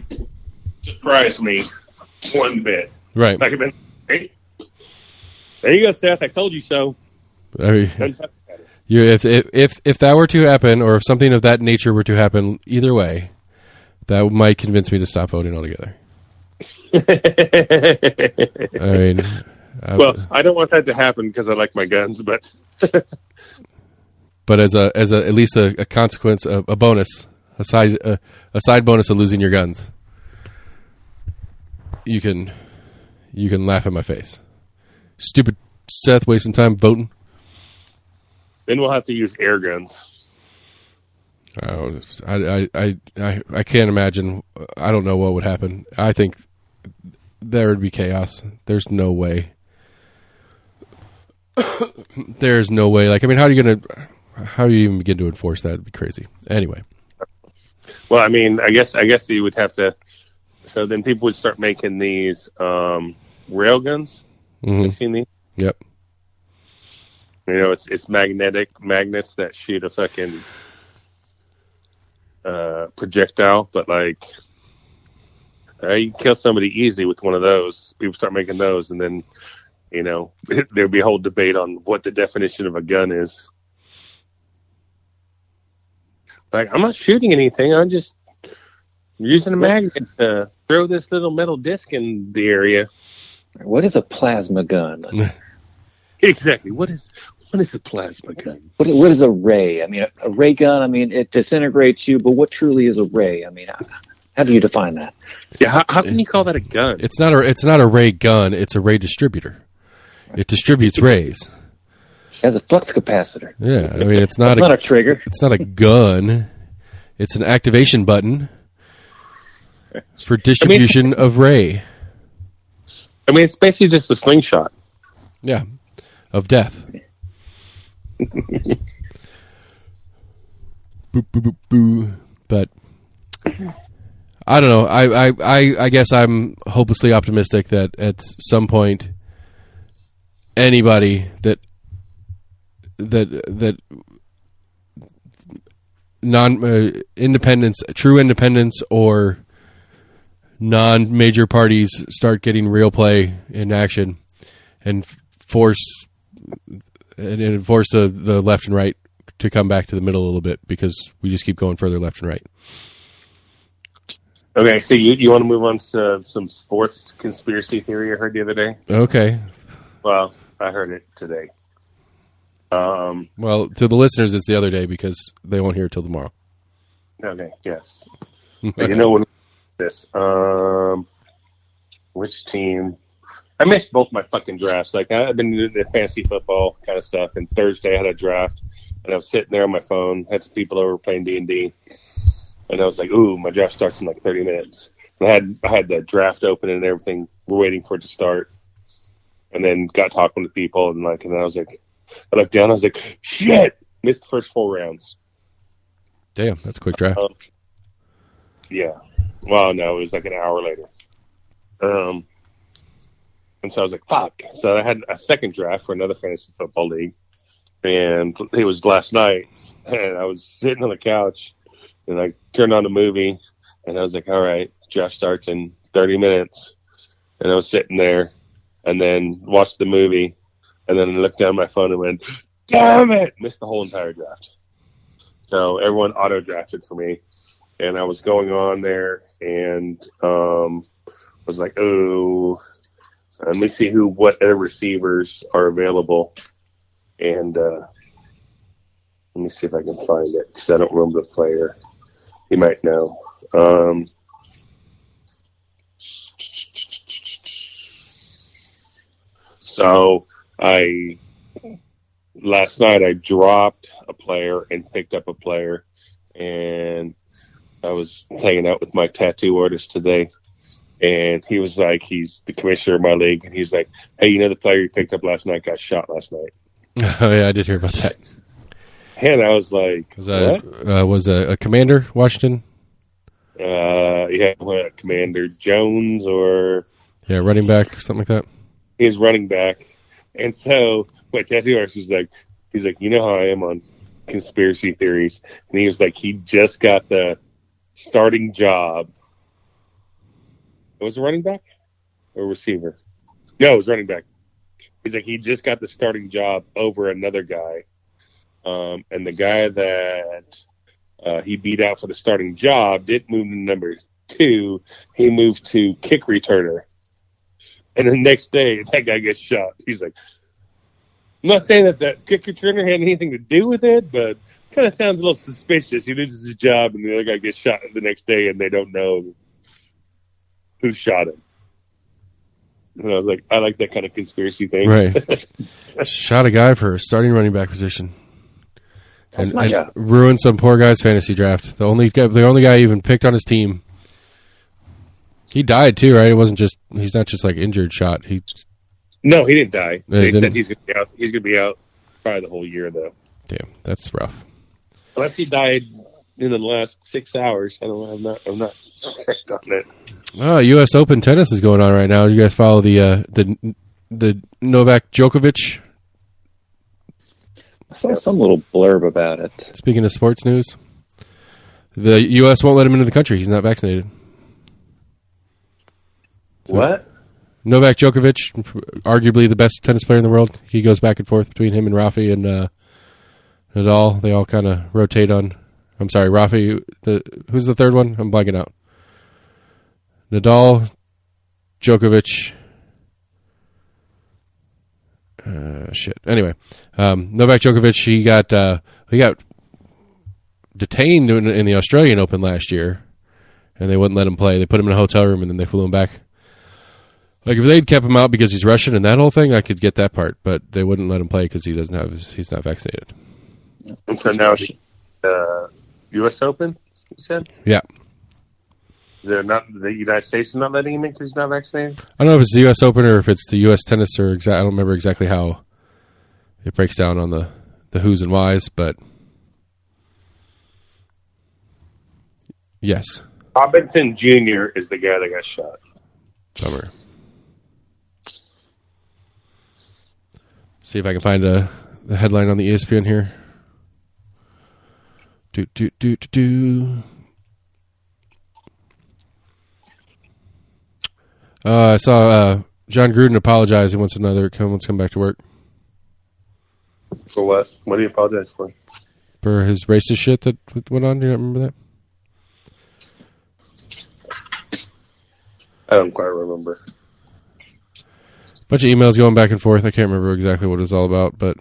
surprise me one bit. Right. Like, hey, there you go, Seth. I told you so. If that were to happen, or if something of that nature were to happen, either way, that might convince me to stop voting altogether. I mean, I don't want that to happen because I like my guns, but but as at least a consequence, a bonus, a side bonus of losing your guns, you can laugh at my face. Stupid Seth, wasting time voting. Then we'll have to use air guns. I can't imagine. I don't know what would happen. I think there would be chaos. There's no way. There's no way. Like, I mean, how do you even begin to enforce that? It'd be crazy. Anyway. Well, I mean, I guess you would have to. So then people would start making these rail guns. Mm-hmm. Have you seen these? Yep. You know, it's magnets that shoot a fucking projectile, but like you can kill somebody easy with one of those. People start making those, and then, you know, there'd be a whole debate on what the definition of a gun is. Like, I'm not shooting anything. I'm just using a magnet to throw this little metal disc in the area. What is a plasma gun? Exactly. What is a plasma gun? What is a ray? I mean, a ray gun, I mean, it disintegrates you, but what truly is a ray? I mean, how do you define that? Yeah, how can you call that a gun? It's not a ray gun. It's a ray distributor. It distributes rays. It has a flux capacitor. Yeah, I mean, it's not a trigger. It's not a gun. It's an activation button for distribution of ray. I mean, it's basically just a slingshot. Yeah, of death. Boop, boop, boop, boo. But I don't know. I guess I'm hopelessly optimistic that at some point anybody that independence, true independence, or non-major parties start getting real play in action and force the left and right to come back to the middle a little bit, because we just keep going further left and right. Okay, so you want to move on to some sports conspiracy theory I heard the other day? Okay. Well, I heard it today. Well, to the listeners, it's the other day because they won't hear it till tomorrow. Okay, yes. But you know when this, which team? I missed both my fucking drafts. Like, I've been doing the fantasy football kind of stuff, and Thursday I had a draft, and I was sitting there on my phone, had some people over playing D&D, and I was like, ooh, my draft starts in like 30 minutes. And I had the draft open and everything. We're waiting for it to start, and then got talking to people, and then I was like, I looked down, I was like, shit! Missed the first 4 rounds. Damn, that's a quick draft. Yeah. Well, no, it was like an hour later. And so I was like, fuck. So I had a second draft for another fantasy football league. and it was last night, and I was sitting on the couch, and I turned on the movie, and I was like, all right, draft starts in 30 minutes. And I was sitting there, and then watched the movie, and then looked down my phone and went, damn it! Missed the whole entire draft. So everyone auto-drafted for me, and I was going on there, and was like, oh, let me see what other receivers are available. And let me see if I can find it, because I don't remember the player. You might know. So last night I dropped a player and picked up a player, and I was hanging out with my tattoo artist today, and he was like, he's the commissioner of my league, and he's like, hey, you know the player you picked up last night got shot last night? Oh yeah, I did hear about that. And I was like, was a commander, Washington? What, Commander Jones or... Yeah, running back or something like that. He's running back. And so my tattoo artist was like, he's like, you know how I am on conspiracy theories. And he was like, he just got the starting job. Was it running back or receiver? No, it was running back. He's like, he just got the starting job over another guy. And the guy that he beat out for the starting job didn't move to number 2. He moved to kick returner. And the next day, that guy gets shot. He's like, I'm not saying that kick returner had anything to do with it, but kind of sounds a little suspicious. He loses his job, and the other guy gets shot the next day, and they don't know who shot him. And I was like, I like that kind of conspiracy thing. Right. Shot a guy for a starting running back position. And job. Ruined some poor guy's fantasy draft. The only guy even picked on his team. He died too, right? It wasn't just he's not just like injured shot. No, he didn't die. They didn't? said he's gonna be out. He's gonna be out probably the whole year though. Damn, that's rough. Unless he died in the last 6 hours. I don't know. I'm not checked on it. Oh, U.S. Open tennis is going on right now. Do you guys follow the Novak Djokovic? I saw some little blurb about it. Speaking of sports news, the U.S. won't let him into the country. He's not vaccinated. So, What? Novak Djokovic, arguably the best tennis player in the world. He goes back and forth between him and Rafi and Nadal. They all kind of rotate on. I'm sorry, Rafi. Who's the third one? I'm blanking out. Nadal, Djokovic. Shit. Anyway, Novak Djokovic. He got detained in the Australian Open last year, and they wouldn't let him play. They put him in a hotel room, and then they flew him back. Like if they'd kept him out because he's Russian and that whole thing, I could get that part, but they wouldn't let him play because he's not vaccinated. And so now U.S. Open, you said? Yeah. They're not, the United States is not letting him in because he's not vaccinated? I don't know if it's the U.S. Open or if it's the U.S. Tennis or I don't remember exactly how it breaks down on the who's and whys, but yes. Robinson Jr. is the guy that got shot. Bummer. See if I can find the headline on the ESPN here. I saw John Gruden apologize. He wants to come back to work. For what? What do you apologize for? For his racist shit that went on. Do you not remember that? I don't quite remember. Bunch of emails going back and forth. I can't remember exactly what it was all about, but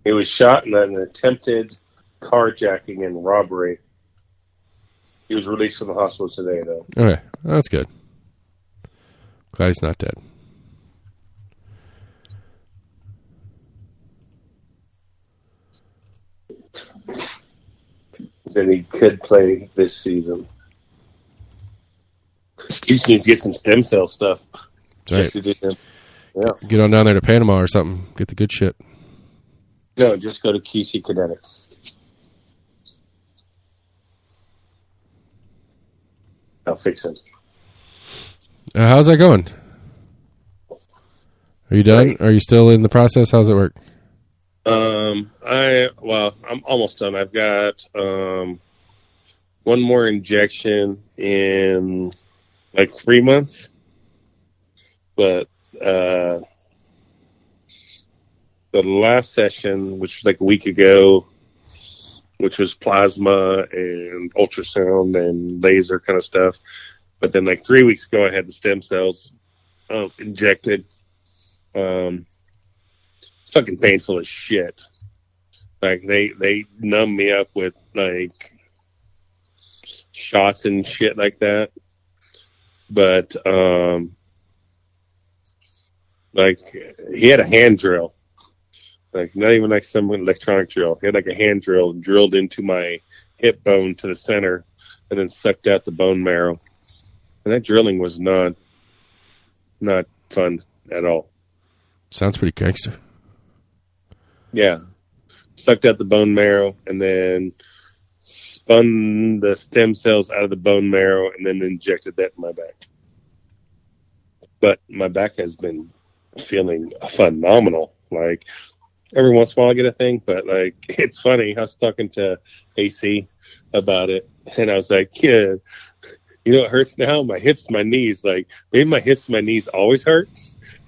he was shot in an attempted carjacking and robbery. He was released from the hospital today, though. Okay, well, that's good. Glad he's not dead. Said he could play this season. He just needs to get some stem cell stuff. Right. Yeah. Get on down there to Panama or something. Get the good shit. No, just go to QC Kinetics. I'll fix him. How's that going? Are you done? Right. Are you still in the process? How's it work? I'm almost done. I've got one more injection in like 3 months, but the last session, which was like a week ago, which was plasma and ultrasound and laser kind of stuff. But then like 3 weeks ago, I had the stem cells injected. Fucking painful as shit. Like they numb me up with like shots and shit like that. But like he had a hand drill. Like not even like some electronic drill. He had like a hand drill drilled into my hip bone to the center and then sucked out the bone marrow. And that drilling was not fun at all. Sounds pretty gangster. Yeah. Sucked out the bone marrow and then spun the stem cells out of the bone marrow and then injected that in my back. But my back has been feeling phenomenal. Like every once in a while I get a thing, but like it's funny. I was talking to AC about it and I was like, yeah, you know what hurts now? My hips, my knees. Like maybe my hips and my knees always hurt.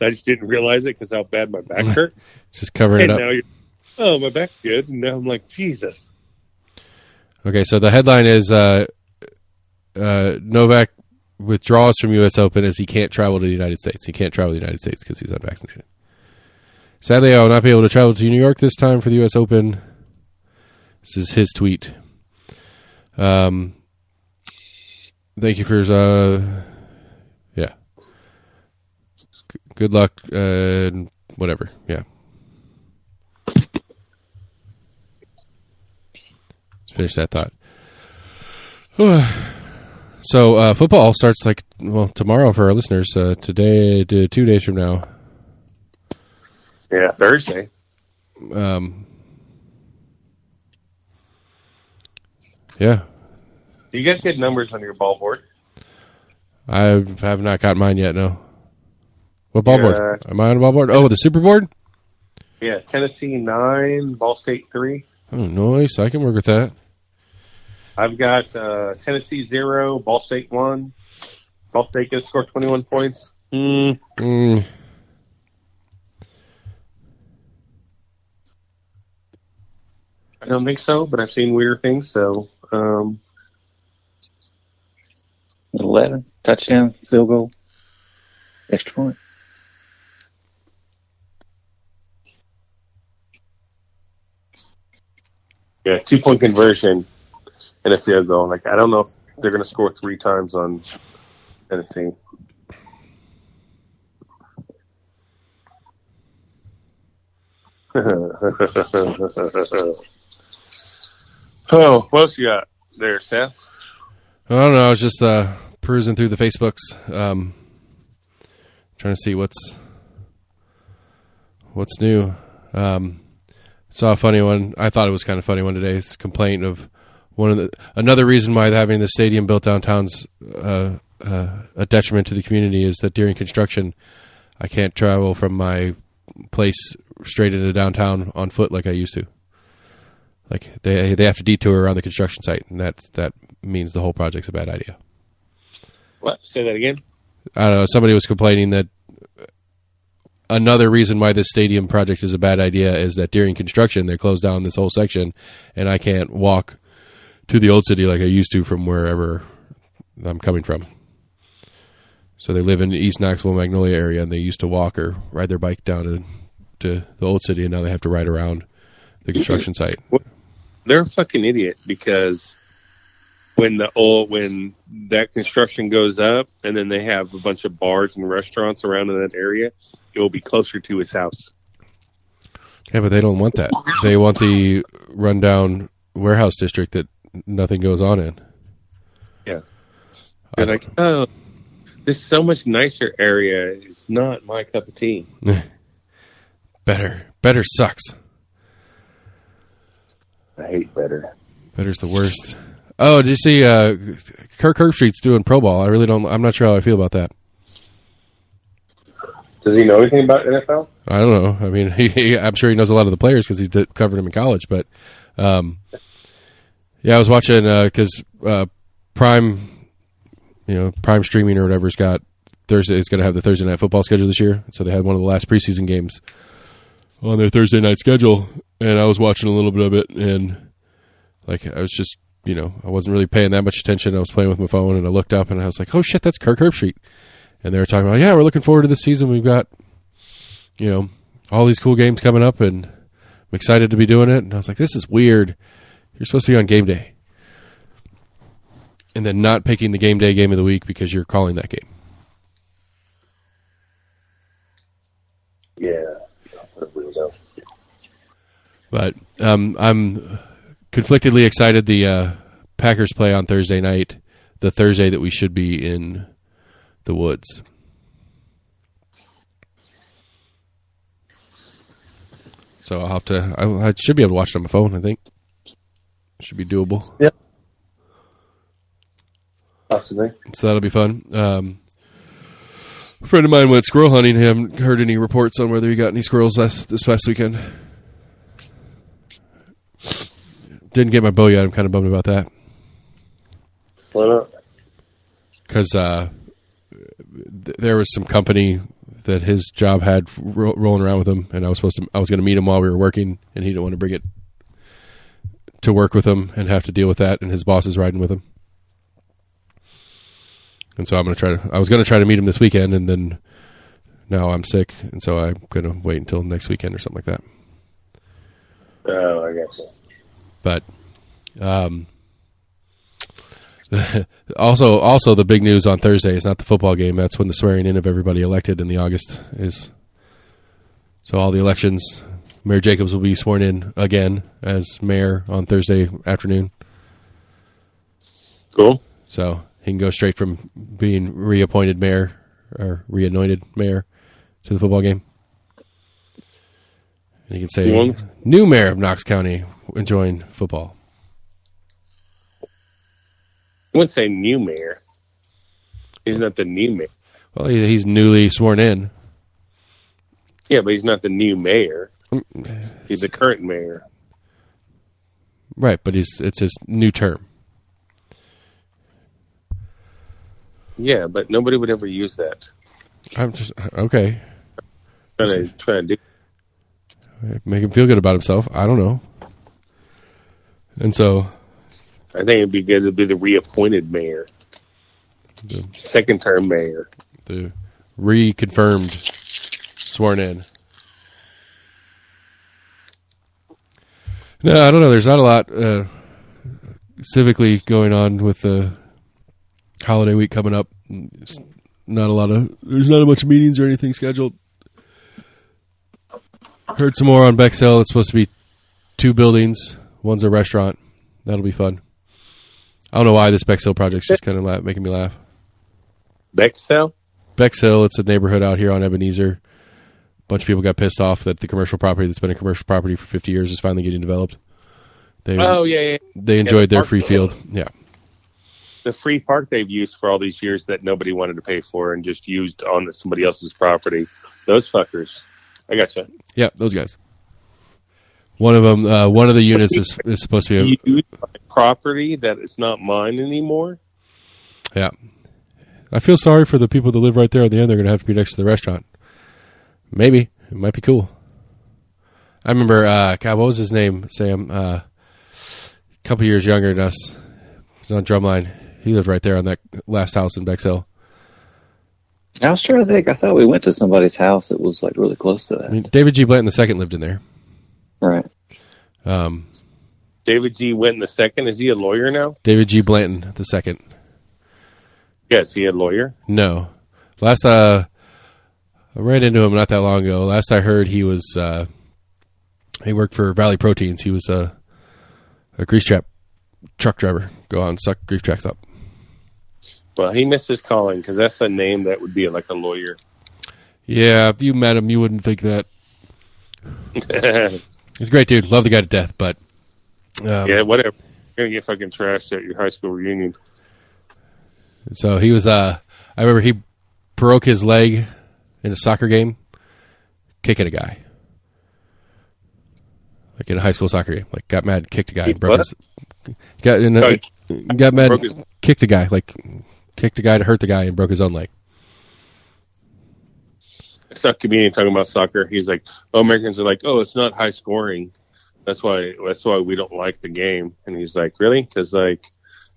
I just didn't realize it because how bad my back hurt. Just covering it up. Now my back's good. And now I'm like, Jesus. Okay, so the headline is Novak withdraws from U.S. Open as he can't travel to the United States. He can't travel to the United States because he's unvaccinated. Sadly, I will not be able to travel to New York this time for the U.S. Open. This is his tweet. Thank you for yeah. Good luck and whatever. Yeah. Let's finish that thought. So football starts tomorrow for our listeners. Today to 2 days from now. Yeah, Thursday. Yeah. You guys get numbers on your ball board? I have not got mine yet, no. What ball board? Am I on a ball board? Oh, the Super Board? Yeah, Tennessee 9, Ball State 3. Oh, nice. I can work with that. I've got Tennessee 0, Ball State 1. Ball State gets scored 21 points. I don't think so, but I've seen weirder things, so... 11, touchdown, field goal, extra point. Yeah, 2-point conversion and a field goal. Like, I don't know if they're going to score 3 times on anything. Oh, what else you got there, Seth? I don't know. I was just perusing through the Facebooks, trying to see what's new. Saw a funny one. I thought it was kind of funny one today. It's a complaint of another reason why having the stadium built downtown's a detriment to the community is that during construction, I can't travel from my place straight into downtown on foot like I used to. Like they have to detour around the construction site, and that means the whole project's a bad idea. What? Say that again? I don't know. Somebody was complaining that another reason why this stadium project is a bad idea is that during construction they close down this whole section, and I can't walk to the old city like I used to from wherever I'm coming from. So they live in the East Knoxville, Magnolia area, and they used to walk or ride their bike down to the old city, and now they have to ride around the construction site. They're a fucking idiot because when that construction goes up and then they have a bunch of bars and restaurants around in that area, it will be closer to his house. Yeah, but they don't want that. They want the rundown warehouse district that nothing goes on in. Yeah. They're like, oh, this so much nicer area is not my cup of tea. Better sucks. I hate better. Better's the worst. Oh, did you see Kirk Herbstreit's doing pro ball? I'm not sure how I feel about that. Does he know anything about NFL? I don't know. I mean, I'm sure he knows a lot of the players because he covered them in college. But yeah, I was watching because Prime streaming or whatever's got Thursday. It's going to have the Thursday night football schedule this year. So they had one of the last preseason games on their Thursday night schedule, and I was watching a little bit of it, and like I was just, I wasn't really paying that much attention. I was playing with my phone, and I looked up, and I was like, "Oh shit, that's Kirk Herbstreit." And they were talking about, yeah, we're looking forward to this season. We've got, all these cool games coming up, and I'm excited to be doing it. And I was like, this is weird. You're supposed to be on game day. And then not picking the game day game of the week because you're calling that game. Yeah. But I'm conflictedly excited the Packers play on Thursday night, the Thursday that we should be in the woods. So I'll have to. I should be able to watch it on my phone. I think should be doable. Yep. Possibly. So that'll be fun. A friend of mine went squirrel hunting. I haven't heard any reports on whether he got any squirrels this past weekend. Didn't get my bow yet. I'm kind of bummed about that. Why not? Because there was some company that his job had rolling around with him, and I was going to meet him while we were working, and he didn't want to bring it to work with him and have to deal with that, and his boss is riding with him. And so I was going to try to meet him this weekend, and then now I'm sick, and so I'm going to wait until next weekend or something like that. Oh, I guess so. But also the big news on Thursday is not the football game. That's when the swearing in of everybody elected in the August is. So all the elections, Mayor Jacobs will be sworn in again as mayor on Thursday afternoon. Cool. So he can go straight from being reappointed mayor or reanointed mayor to the football game. And he can say, new mayor of Knox County enjoying football. I wouldn't say new mayor. He's not the new mayor. Well, he's newly sworn in. Yeah, but he's not the new mayor. He's the current mayor. Right, but it's his new term. Yeah, but nobody would ever use that. I'm just okay. Trying to do. Make him feel good about himself. I don't know. And so I think it'd be good to be the reappointed mayor. The second-term mayor. The reconfirmed sworn in. No, I don't know. There's not a lot civically going on with the holiday week coming up. There's not a bunch of meetings or anything scheduled. Heard some more on Bexhill. It's supposed to be 2 buildings. One's a restaurant. That'll be fun. I don't know why this Bexhill project's just kind of making me laugh. Bexhill? Bexhill, it's a neighborhood out here on Ebenezer. A bunch of people got pissed off that the commercial property that's been a commercial property for 50 years is finally getting developed. Yeah. They enjoyed their free field. Yeah. The free park they've used for all these years that nobody wanted to pay for and just used on somebody else's property. Those fuckers. I gotcha. Yeah, those guys. One of them, one of the units is supposed to be used property that is not mine anymore. Yeah, I feel sorry for the people that live right there. At the end, they're going to have to be next to the restaurant. Maybe it might be cool. I remember, God, what was his name? Sam, a couple years younger than us. He was on Drumline. He lived right there on that last house in Bexhill. I was trying to think. I thought we went to somebody's house that was like really close to that. I mean, David G. Blanton II lived in there. Right. David G. Winton II, is he a lawyer now? David G. Blanton II. Yes, is he a lawyer? No. Last I ran into him not that long ago. Last I heard, he was he worked for Valley Proteins. He was a grease trap truck driver. Go out and suck grease traps up. Well, he missed his calling because that's a name that would be like a lawyer. Yeah, if you met him, you wouldn't think that. He's a great dude. Love the guy to death, but... yeah, whatever. You're going to get fucking trashed at your high school reunion. So he was... I remember he broke his leg in a soccer game, kicking a guy. Like in a high school soccer game. Like got mad, kicked a guy, and broke his... Got mad, kicked a guy. Like kicked a guy to hurt the guy and broke his own leg. I saw a comedian talking about soccer. He's like, Americans are like, it's not high scoring. That's why we don't like the game. And he's like, really? Because like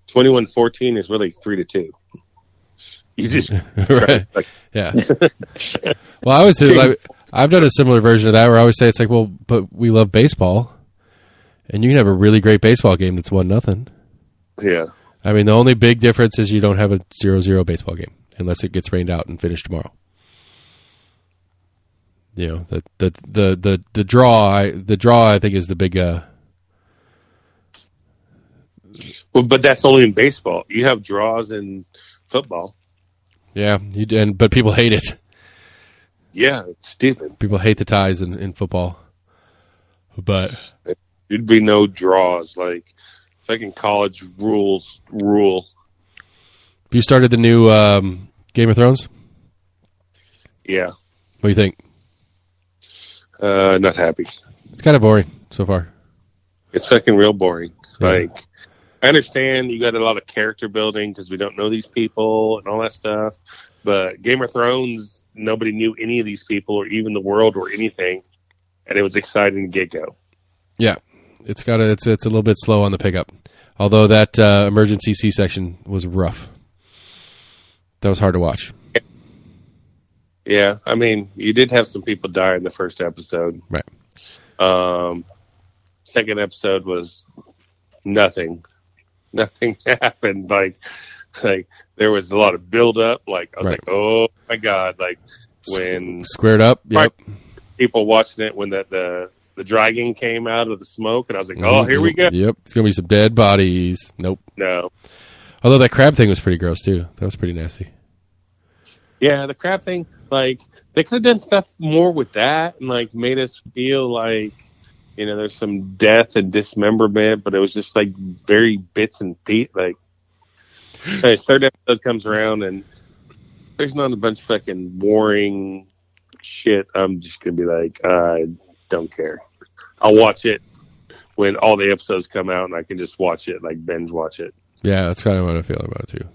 21-14 is really 3-2. You just right. Yeah. Well, I always do. I've done a similar version of that where I always say it's like, well, but we love baseball, and you can have a really great baseball game that's 1-0. Yeah. I mean, the only big difference is you don't have a 0-0 baseball game unless it gets rained out and finished tomorrow. You know, the draw I think is the big. Well, but that's only in baseball. You have draws in football. Yeah, but people hate it. Yeah, it's stupid. People hate the ties in football, but there'd be no draws. Like fucking college rules rule. Have you started the new Game of Thrones? Yeah. What do you think? Not happy. It's kind of boring so far. It's fucking real boring. Yeah. Like, I understand you got a lot of character building because we don't know these people and all that stuff. But Game of Thrones, nobody knew any of these people or even the world or anything, and it was exciting to get go. Yeah, it's a little bit slow on the pickup. Although that emergency C-section was rough. That was hard to watch. Yeah, I mean, you did have some people die in the first episode. Right. Second episode was nothing. Nothing happened. Like there was a lot of build up. Like I was like, oh my god! Like when squared up. Yep. People watching it when the dragon came out of the smoke, and I was like, oh, here we go. Yep, it's gonna be some dead bodies. Nope. No. Although that crab thing was pretty gross too. That was pretty nasty. Yeah, the crab thing. Like they could have done stuff more with that, and like made us feel like, you know, there's some death and dismemberment, but it was just like very bits and pieces. Like, anyways, third episode comes around and there's not a bunch of fucking boring shit. I'm just gonna be like, I don't care. I'll watch it when all the episodes come out, and I can just watch it, like binge watch it. Yeah, that's kind of what I feel about it too.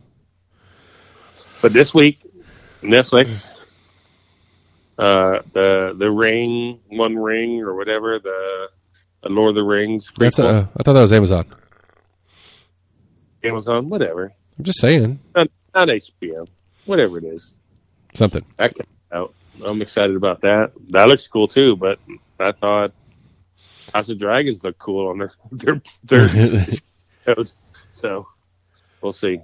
But this week, Netflix. The Ring, One Ring, or whatever, the Lord of the Rings. I thought that was Amazon. Amazon, whatever. I'm just saying. Not HBO. Whatever it is. Something. That came out. I'm excited about that. That looks cool too, but I thought House of Dragons looked cool on their shows. So we'll see.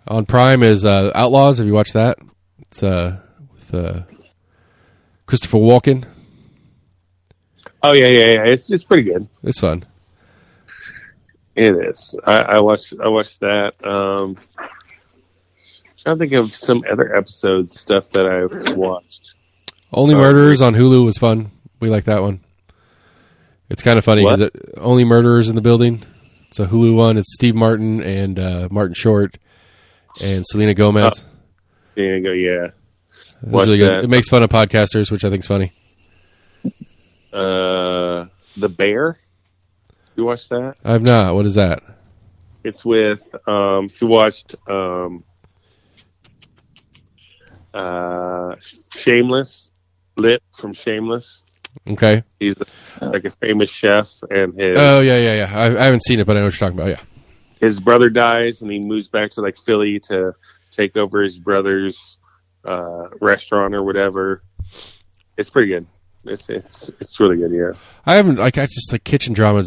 On Prime is Outlaws. Have you watched that? It's with Christopher Walken. Oh yeah. It's pretty good. It's fun. It is. I watched that. Trying to think of some other episodes stuff that I've watched. Only Murderers on Hulu was fun. We like that one. It's kind of funny because Only Murderers in the Building. It's a Hulu one. It's Steve Martin and Martin Short and Selena Gomez. There you go. Yeah. Really good. It makes fun of podcasters, which I think is funny. The Bear. You watched that? I've not. What is that? It's with if you watched Shameless, Lit from Shameless. Okay. He's like a famous chef, and his yeah. I haven't seen it, but I know what you're talking about. Yeah. His brother dies, and he moves back to like Philly to take over his brother's restaurant or whatever. It's pretty good. It's really good. Yeah. I just like kitchen drama.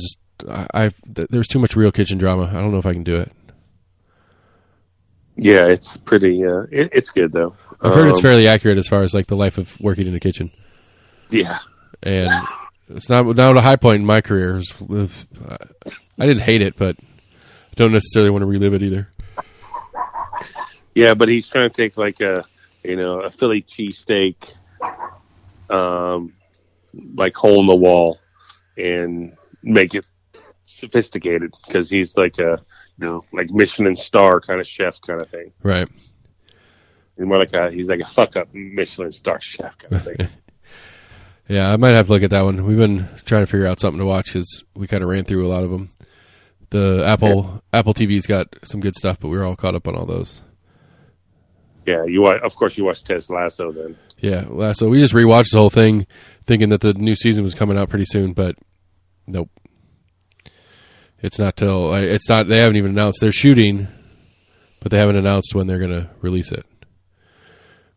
There's too much real kitchen drama. I don't know if I can do it. Yeah, it's pretty. It's good though. I've heard it's fairly accurate as far as like the life of working in a kitchen. Yeah. And it's not a high point in my career. I didn't hate it, but I don't necessarily want to relive it either. Yeah, but he's trying to take like a Philly cheesesteak, like hole in the wall, and make it sophisticated because he's like a like Michelin star kind of chef kind of thing. Right. He's more like he's like a fuck up Michelin star chef kind of thing. Yeah, I might have to look at that one. We've been trying to figure out something to watch because we kind of ran through a lot of them. The Apple TV's got some good stuff, but we were all caught up on all those. Yeah, of course you watched Ted Lasso then. Yeah, Lasso. We just rewatched the whole thing, thinking that the new season was coming out pretty soon, but nope. It's not till it's not. They haven't even announced they're shooting, but they haven't announced when they're going to release it.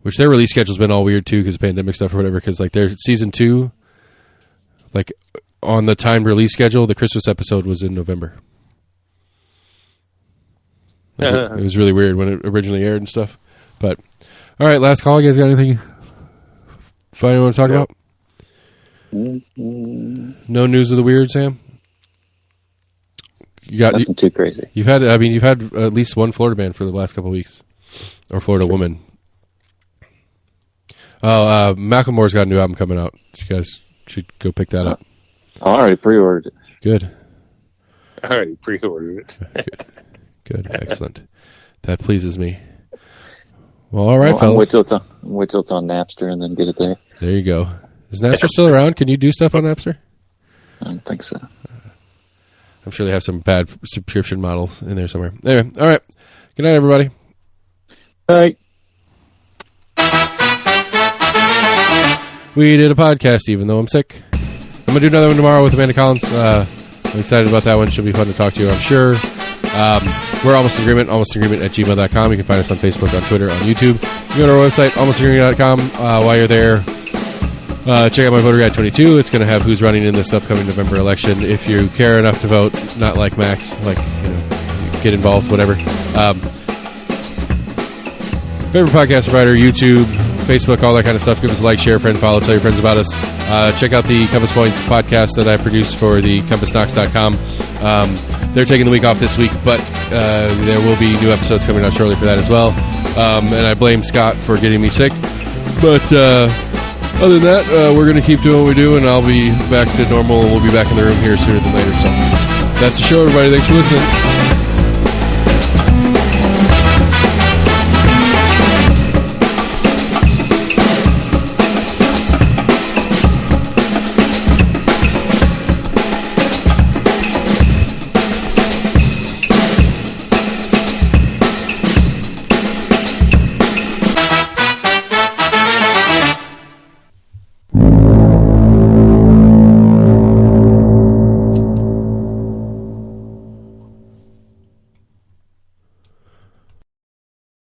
Which their release schedule's been all weird too because of pandemic stuff or whatever. Because like their season 2, like on the timed release schedule, the Christmas episode was in November. Like, it was really weird when it originally aired and stuff. But all right, last call. You guys got anything funny you want to talk about? No news of the weird, Sam. You got nothing too crazy. You've had at least one Florida man for the last couple of weeks, or Florida woman. Oh, Macklemore's got a new album coming out. You guys should go pick that up. I already pre-ordered it. Good. I already pre-ordered it. Good. Excellent. That pleases me. Well, all right, fellas. Wait till it's on Napster and then get it there. There you go. Is Napster still around? Can you do stuff on Napster? I don't think so. I'm sure they have some bad subscription models in there somewhere. Anyway, all right. Good night, everybody. Bye. We did a podcast, even though I'm sick. I'm going to do another one tomorrow with Amanda Collins. I'm excited about that one. She'll be fun to talk to you, I'm sure. We're Almost in Agreement, almostinagreement@gmail.com. You can find us on Facebook, on Twitter, on YouTube. You go to our website, almostinagreement.com. While you're there, check out my voter guide 22. It's going to have who's running in this upcoming November election. If you care enough to vote, not like Max, get involved, whatever. Favorite podcast provider, YouTube, Facebook, all that kind of stuff. Give us a like, share, friend, follow, tell your friends about us. Check out the Compass Points podcast that I produce for the CompassKnox.com. They're taking the week off this week, but there will be new episodes coming out shortly for that as well. And I blame Scott for getting me sick. But other than that, we're going to keep doing what we do, and I'll be back to normal, and we'll be back in the room here sooner than later. So that's the show, everybody. Thanks for listening.